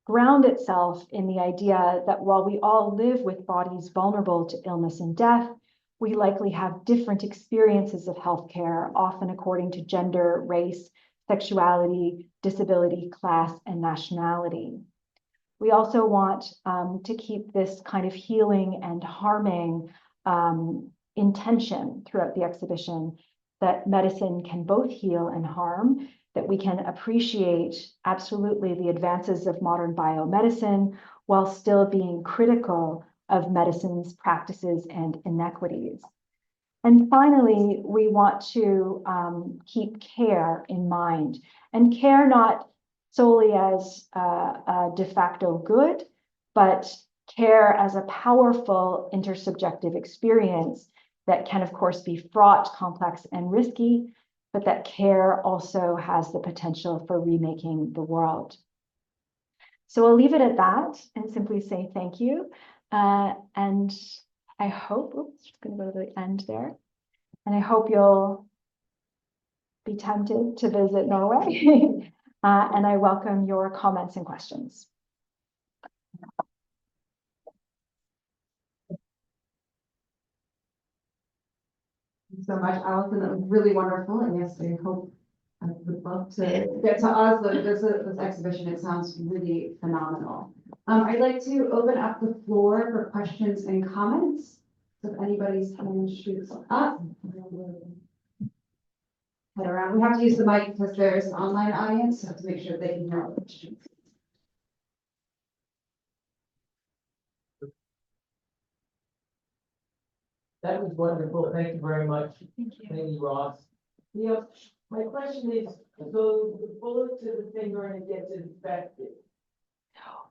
ground itself in the idea that while we all live with bodies vulnerable to illness and death, we likely have different experiences of healthcare, often according to gender, race, sexuality, disability, class, and nationality. We also want to keep this kind of healing and harming intention throughout the exhibition, that medicine can both heal and harm, that we can appreciate absolutely the advances of modern biomedicine while still being critical of medicine's practices and inequities. And finally, we want to keep care in mind, and care not solely as a de facto good, but care as a powerful intersubjective experience that can, of course, be fraught, complex, and risky, but that care also has the potential for remaking the world. So I'll leave it at that and simply say thank you. And I hope, just going to go to the end there. And I hope you'll be tempted to visit Norway. And I welcome your comments and questions. Thank you so much, Allison. That was really wonderful. And yes, I hope I would love to get to Oslo. This exhibition, it sounds really phenomenal. I'd like to open up the floor for questions and comments. So if anybody's hand shoots up, head around. We have to use the mic because there's an online audience, so I have to make sure they can hear all the questions. That was wonderful. Thank you very much. Thank you. Thank you, Ross. Yeah, my question is, so the bullet to the finger and it gets infected.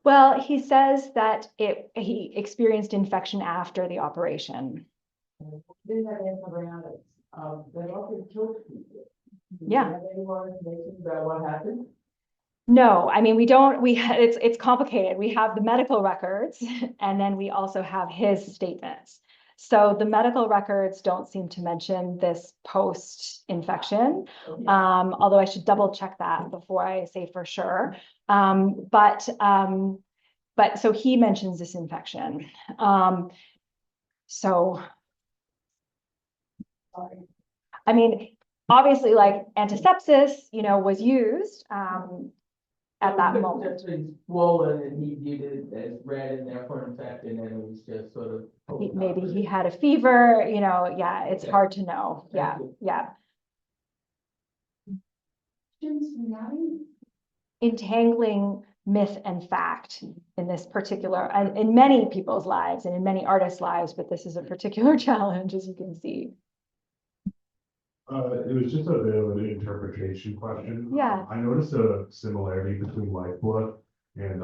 Well, he says that he experienced infection after the operation. Didn't have antibiotics. That often kills people. Do Yeah. you have any more information about what happened? No, I mean, it's complicated. We have the medical records and then we also have his statements. So the medical records don't seem to mention this post-infection, although I should double check that before I say for sure. But so he mentions this infection. So, sorry. I mean, obviously, like antisepsis, was used at that moment. It's swollen and he viewed it as red and therefore infected, and it was just sort of. Maybe he had a fever, yeah, it's hard to know. Yeah, yeah. Entangling myth and fact in this particular, and in many people's lives and in many artists' lives, but this is a particular challenge, as you can see. It was just a bit of an interpretation question. Yeah. I noticed a similarity between Lifeblood and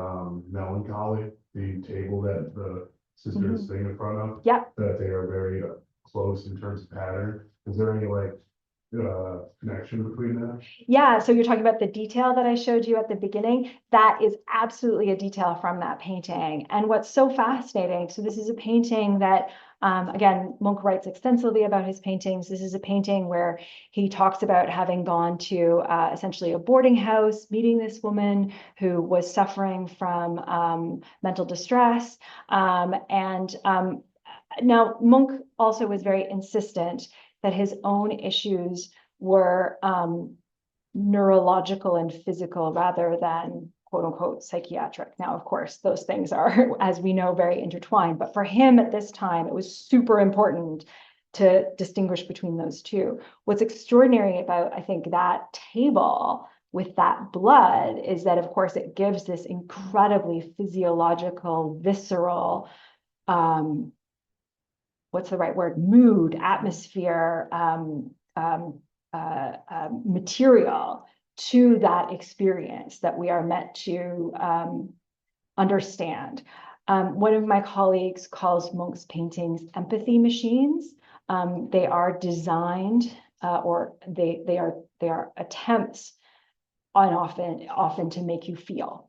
Melancholy, the table that the sisters sing in front of. Yep. That they are very close in terms of pattern. Is there any connection between that? Yeah, so you're talking about the detail that I showed you at the beginning. That is absolutely a detail from that painting. And what's so fascinating, so this is a painting that, again, Munch writes extensively about his paintings. This is a painting where he talks about having gone to essentially a boarding house, meeting this woman who was suffering from mental distress. Now, Munch also was very insistent that his own issues were neurological and physical rather than quote unquote psychiatric. Now, of course, those things are, as we know, very intertwined. But for him at this time, it was super important to distinguish between those two. What's extraordinary about, I think, that table with that blood is that, of course, it gives this incredibly physiological, visceral, what's the right word? Mood, atmosphere, material to that experience that we are meant to understand. One of my colleagues calls Munch's paintings empathy machines. They are designed, or they are attempts, and often to make you feel.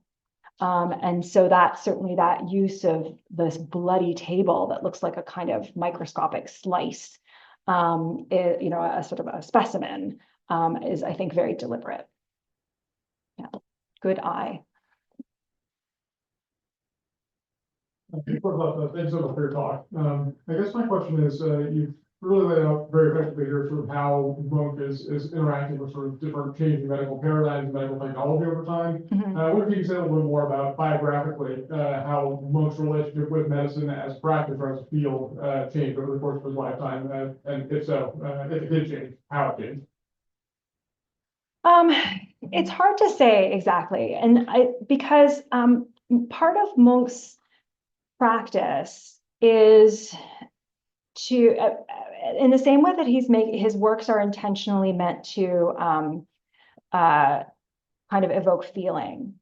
And so that certainly that use of this bloody table that looks like a kind of microscopic slice, a sort of a specimen, is, I think, very deliberate. Yeah, good eye. Thanks so much for your talk. I guess my question is, you've really laid out very effectively here sort of how Munch is interacting with sort of different changing medical paradigms, medical technology over time. I wonder if you can say a little bit more about biographically how Munch's relationship with medicine as practice or as a field changed over the course of his lifetime, and if so, if it did change, how it changed. It's hard to say exactly, and because part of Munch's practice is to, in the same way that his works are intentionally meant to kind of evoke feeling,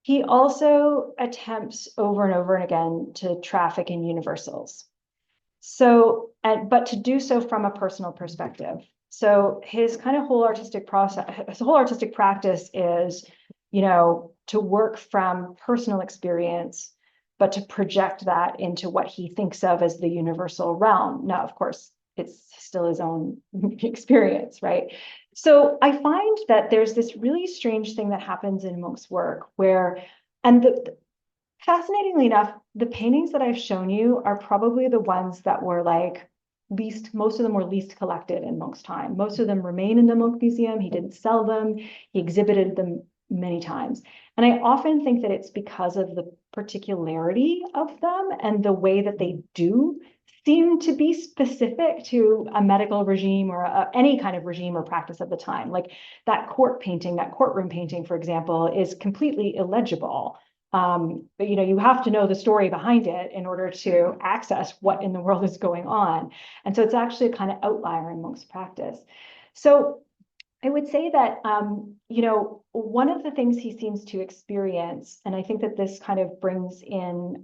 he also attempts over and over and again to traffic in universals. So, but to do so from a personal perspective. So his kind of whole artistic practice is, to work from personal experience, but to project that into what he thinks of as the universal realm. Now, of course, it's still his own experience, right? So I find that there's this really strange thing that happens in Munch's work where, fascinatingly enough, the paintings that I've shown you are probably the ones that were most of them were least collected in Munch's time. Most of them remain in the Munch Museum. He didn't sell them. He exhibited them many times. And I often think that it's because of the particularity of them and the way that they do seem to be specific to a medical regime or any kind of regime or practice of the time. Like that courtroom painting, for example, is completely illegible. But you have to know the story behind it in order to access what in the world is going on. And so it's actually a kind of outlier in Munch's practice. So I would say that, one of the things he seems to experience, and I think that this kind of brings in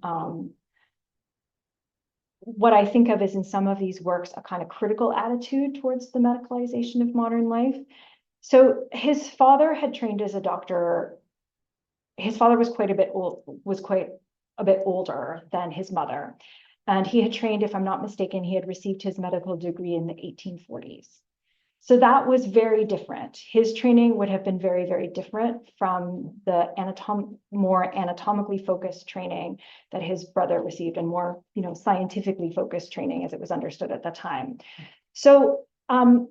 what I think of as in some of these works, a kind of critical attitude towards the medicalization of modern life. So his father had trained as a doctor his father was quite a bit older than his mother. And he had trained, if I'm not mistaken, he had received his medical degree in the 1840s. So that was very different. His training would have been very, very different from the more anatomically focused training that his brother received, and more, scientifically focused training as it was understood at the time. So, and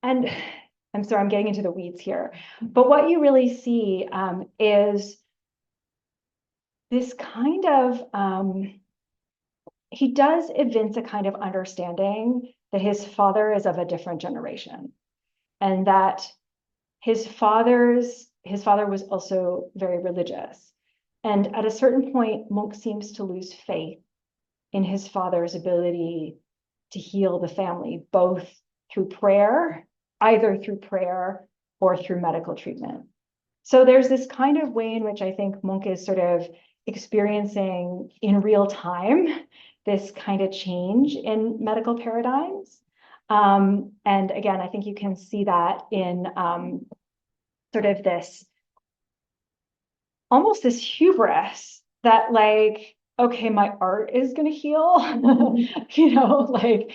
I'm sorry, I'm getting into the weeds here, but what you really see is this kind of, he does evince a kind of understanding that his father is of a different generation, and that his father was also very religious. And at a certain point, Munch seems to lose faith in his father's ability to heal the family, both through prayer, either through prayer or through medical treatment. So there's this kind of way in which I think Munch is sort of experiencing in real time this kind of change in medical paradigms. And again, I think you can see that in sort of this, almost this hubris that like, okay, my art is going to heal, like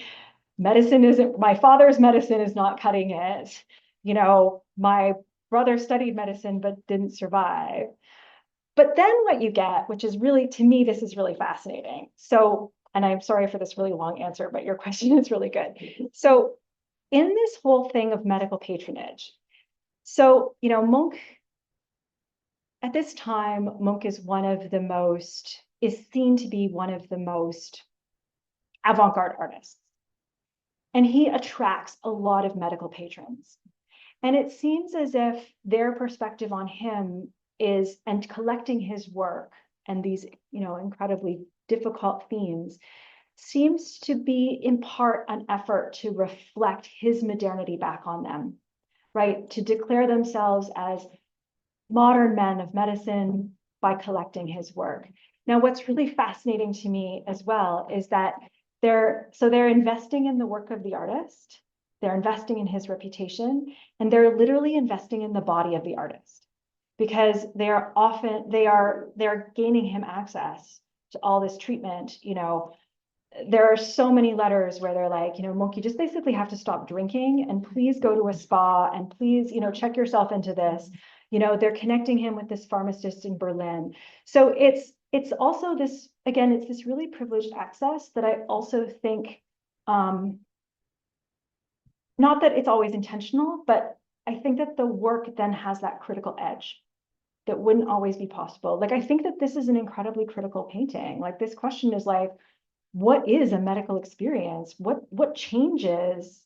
my father's medicine is not cutting it. My brother studied medicine but didn't survive. But then what you get, which is really, to me, this is really fascinating. So, and I'm sorry for this really long answer, but your question is really good. So in this whole thing of medical patronage, so, Munch, at this time, Munch is seen to be one of the most avant-garde artists. And he attracts a lot of medical patrons. And it seems as if their perspective on him and collecting his work and these, incredibly difficult themes seems to be in part an effort to reflect his modernity back on them, right? To declare themselves as modern men of medicine by collecting his work. Now, what's really fascinating to me as well is that they're investing in the work of the artist, they're investing in his reputation, and they're literally investing in the body of the artist, because they're gaining him access to all this treatment. There are so many letters where they're like, Munch, you just basically have to stop drinking, and please go to a spa, and please, check yourself into this. They're connecting him with this pharmacist in Berlin. So it's also this, again, it's this really privileged access that I also think, not that it's always intentional, but I think that the work then has that critical edge that wouldn't always be possible. Like, I think that this is an incredibly critical painting. Like, this question is like, what is a medical experience? What changes?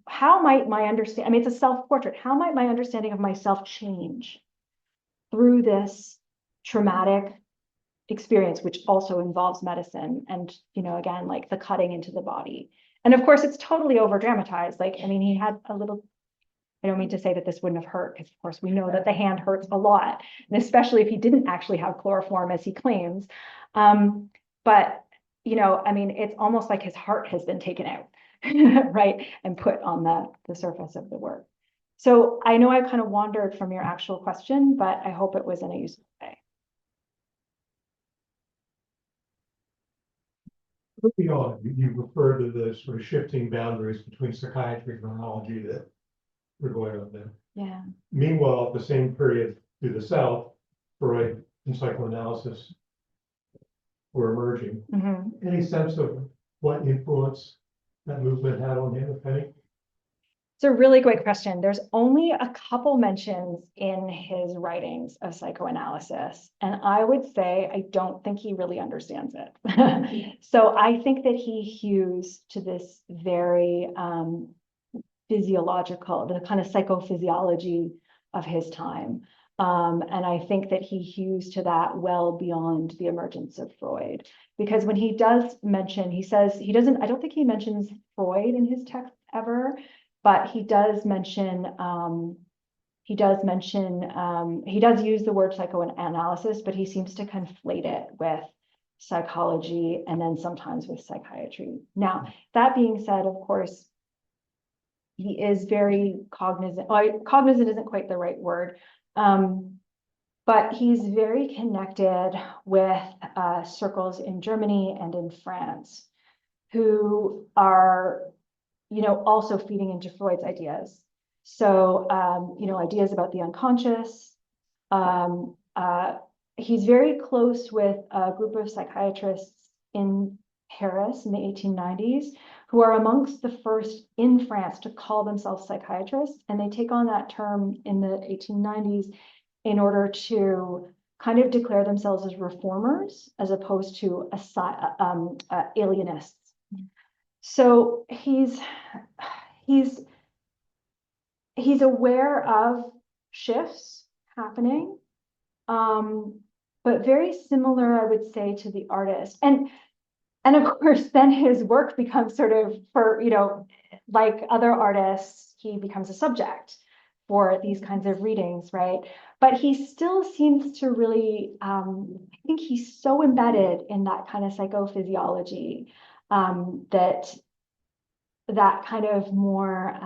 How might my understanding, I mean, it's a self-portrait. How might my understanding of myself change through this traumatic experience, which also involves medicine and, again, like the cutting into the body. And of course, it's totally over dramatized. Like, I mean, he had a little, I don't mean to say that this wouldn't have hurt, because of course we know that the hand hurts a lot, and especially if he didn't actually have chloroform as he claims. But, I mean, it's almost like his heart has been taken out, right, and put on the surface of the work. So I know I kind of wandered from your actual question, but I hope it was in a useful way. Early on, you referred to the sort of shifting boundaries between psychiatry and neurology that were going on there. Yeah. Meanwhile, at the same period to the south, Freud and psychoanalysis were emerging. Mm-hmm. Any sense of what influence that movement had on him, if any? It's a really great question. There's only a couple mentions in his writings of psychoanalysis, and I would say I don't think he really understands it. So I think that he hews to this very physiological, the kind of psychophysiology of his time. And I think that he hews to that well beyond the emergence of Freud, because when he does mention, he says, I don't think he mentions Freud in his text ever, but he does mention, he does use the word psychoanalysis, but he seems to conflate it with psychology and then sometimes with psychiatry. Now, that being said, of course, he is very cognizant. Cognizant isn't quite the right word. But he's very connected with circles in Germany and in France who are, also feeding into Freud's ideas. So, ideas about the unconscious. He's very close with a group of psychiatrists in Paris in the 1890s who are amongst the first in France to call themselves psychiatrists. And they take on that term in the 1890s in order to kind of declare themselves as reformers as opposed to alienists. So he's aware of shifts happening, but very similar, I would say, to the artist. And of course, then his work becomes sort of, for, like other artists, he becomes a subject for these kinds of readings, right? But he still seems to really, I think he's so embedded in that kind of psychophysiology, that kind of more,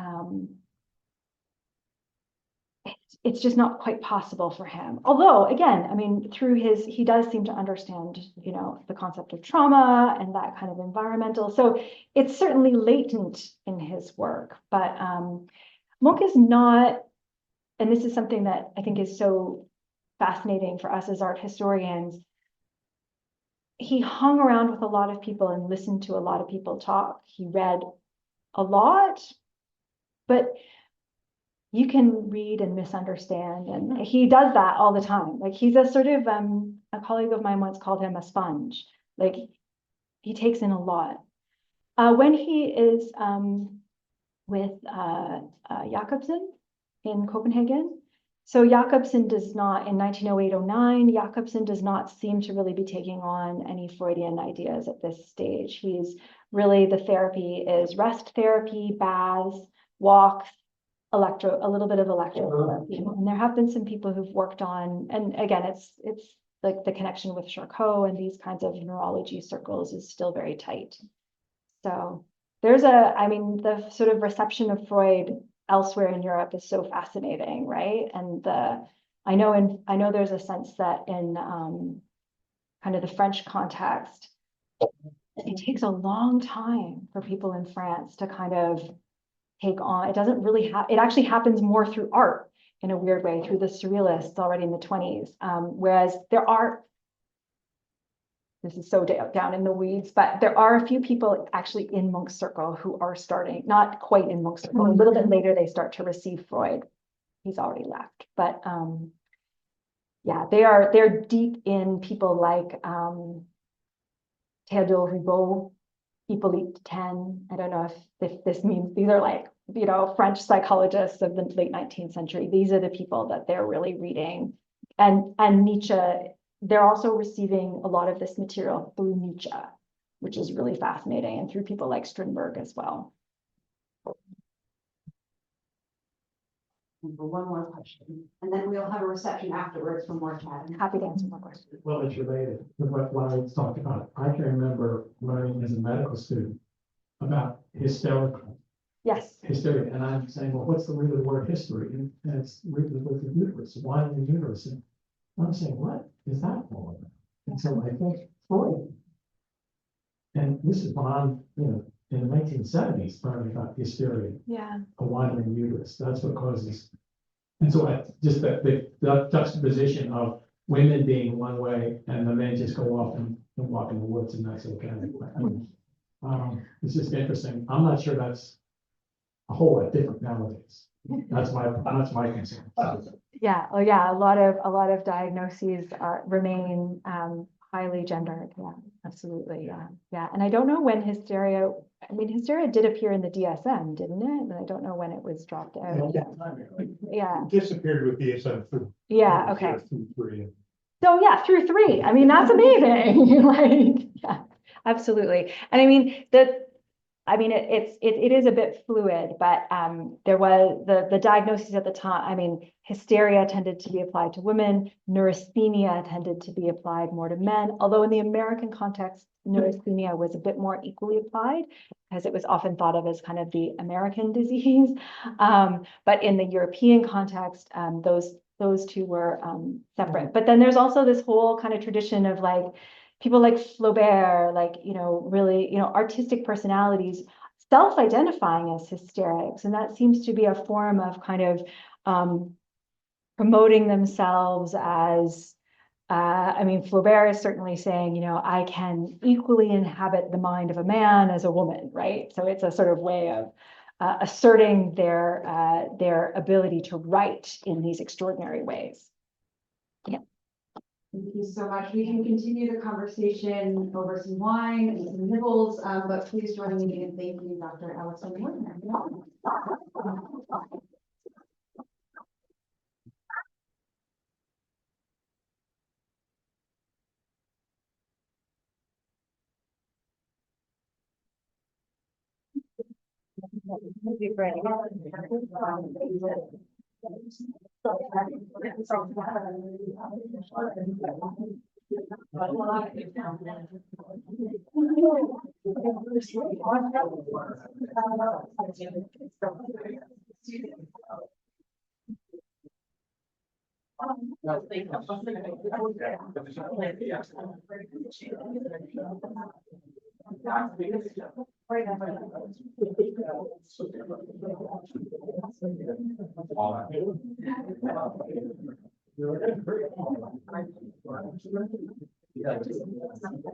it's just not quite possible for him. Although, again, I mean, he does seem to understand, the concept of trauma and that kind of environmental. So it's certainly latent in his work. But Munch is not, and this is something that I think is so fascinating for us as art historians. He hung around with a lot of people and listened to a lot of people talk. He read a lot, but you can read and misunderstand, and he does that all the time. Like, he's a sort of, a colleague of mine once called him a sponge. Like, he takes in a lot. When he is with Jacobsen in Copenhagen, so Jacobsen does not, in 1908-09, Jacobsen does not seem to really be taking on any Freudian ideas at this stage. He's really, the therapy is rest therapy, baths, walks, a little bit of electrotherapy. And there have been some people who've worked on, and again, it's like the connection with Charcot and these kinds of neurology circles is still very tight. So there's the sort of reception of Freud elsewhere in Europe is so fascinating, right? And I know there's a sense that in kind of the French context, it takes a long time for people in France to kind of take on. It doesn't really it actually happens more through art in a weird way, through the surrealists already in the 20s. Whereas this is so down in the weeds, but there are a few people actually in Munch's circle who are starting, not quite in Munch's circle, a little bit later they start to receive Freud. He's already left, but yeah, they're deep in people like Théodore Ribaud, Hippolyte Taine. I don't know if this means these are like, French psychologists of the late 19th century. These are the people that they're really reading. And Nietzsche, they're also receiving a lot of this material through Nietzsche, which is really fascinating, and through people like Strindberg as well. One more question, and then we'll have a reception afterwards for more chat. Happy to answer more questions. Well, it's related to what I was talking about. I can remember learning as a medical student about hysteria, and I'm saying, well, what's the root of the word history? And it's rooted with the uterus, why in the uterus? And I'm saying, what is that all about? And so I think Freud, and this is when I'm, in the 1970s, learning about hysteria, a wandering uterus. That's what causes. And so just the juxtaposition of women being one way and the men just go off and walk in the woods, and that's okay. It's just interesting. I'm not sure that's a whole lot different nowadays. That's my concern. Yeah. Oh, yeah. A lot of diagnoses remain highly gendered. Yeah, absolutely. Yeah. And I don't know when hysteria. I mean, hysteria did appear in the DSM, didn't it? And I don't know when it was dropped out. Yeah. It disappeared with DSM. Yeah. Okay. Through 3. So yeah, through 3. I mean, that's amazing. Like, yeah, absolutely. And I mean, it is a bit fluid, but there was the diagnosis at the time. I mean, hysteria tended to be applied to women, neurasthenia tended to be applied more to men, although in the American context, neurasthenia was a bit more equally applied because it was often thought of as kind of the American disease. But in the European context, those those two were separate. But then there's also this whole kind of tradition of like people like Flaubert, like, really, artistic personalities self-identifying as hysterics. And that seems to be a form of kind of promoting themselves as, Flaubert is certainly saying, I can equally inhabit the mind of a man as a woman, right? So it's a sort of way of asserting their ability to write in these extraordinary ways. Thank you so much. We can continue the conversation over some wine and some nibbles, but please join me in thanking Dr. Alexander Morgan.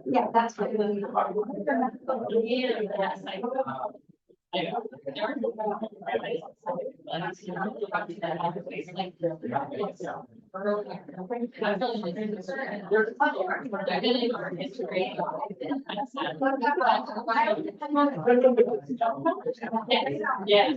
Yeah, that's what I don't want to say that. Yeah.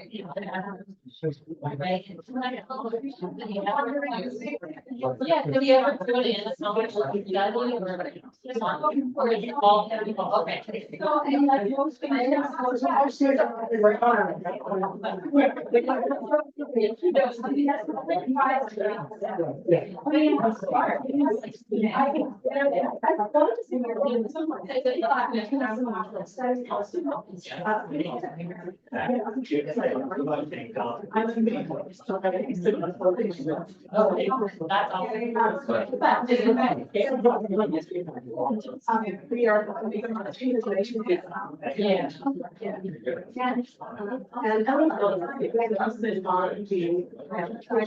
Well,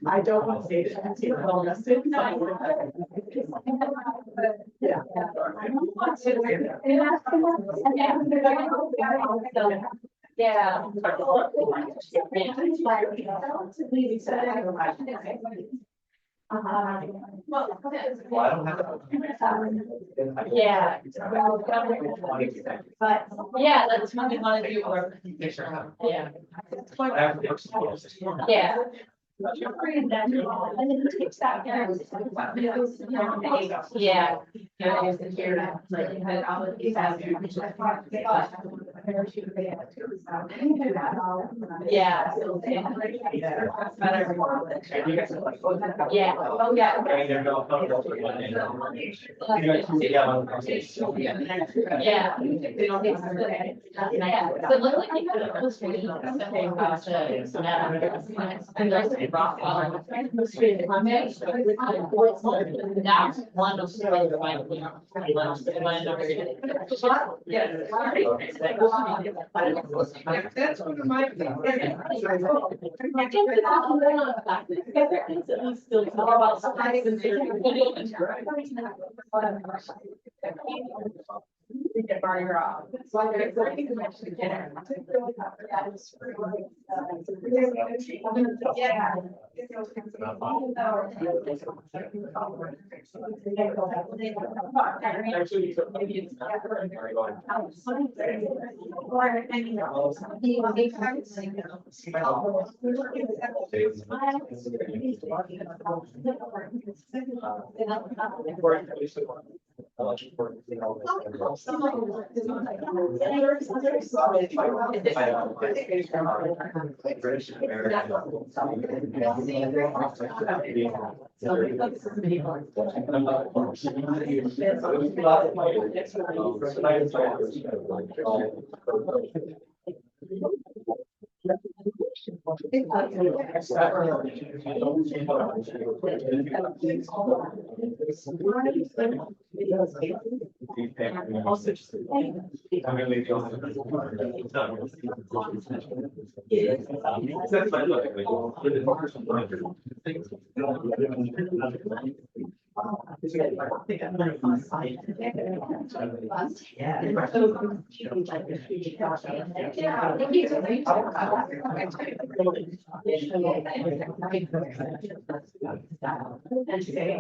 I don't have yeah. But yeah, that's what we want to do. Yeah. Yeah. And then he takes that. Yeah. Yeah. Yeah. Oh, yeah. Yeah. But look like rock that's one of that's one of my are your off. So there's very much to get. Yeah.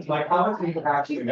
My comments are actually.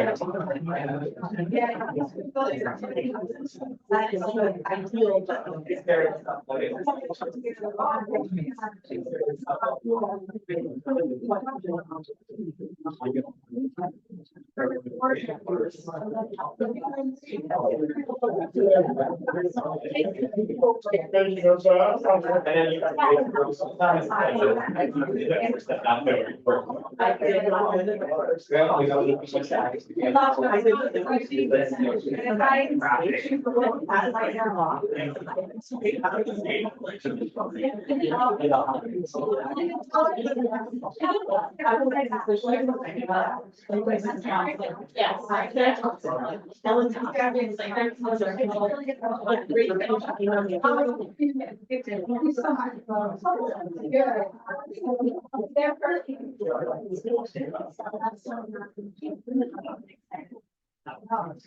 Yes.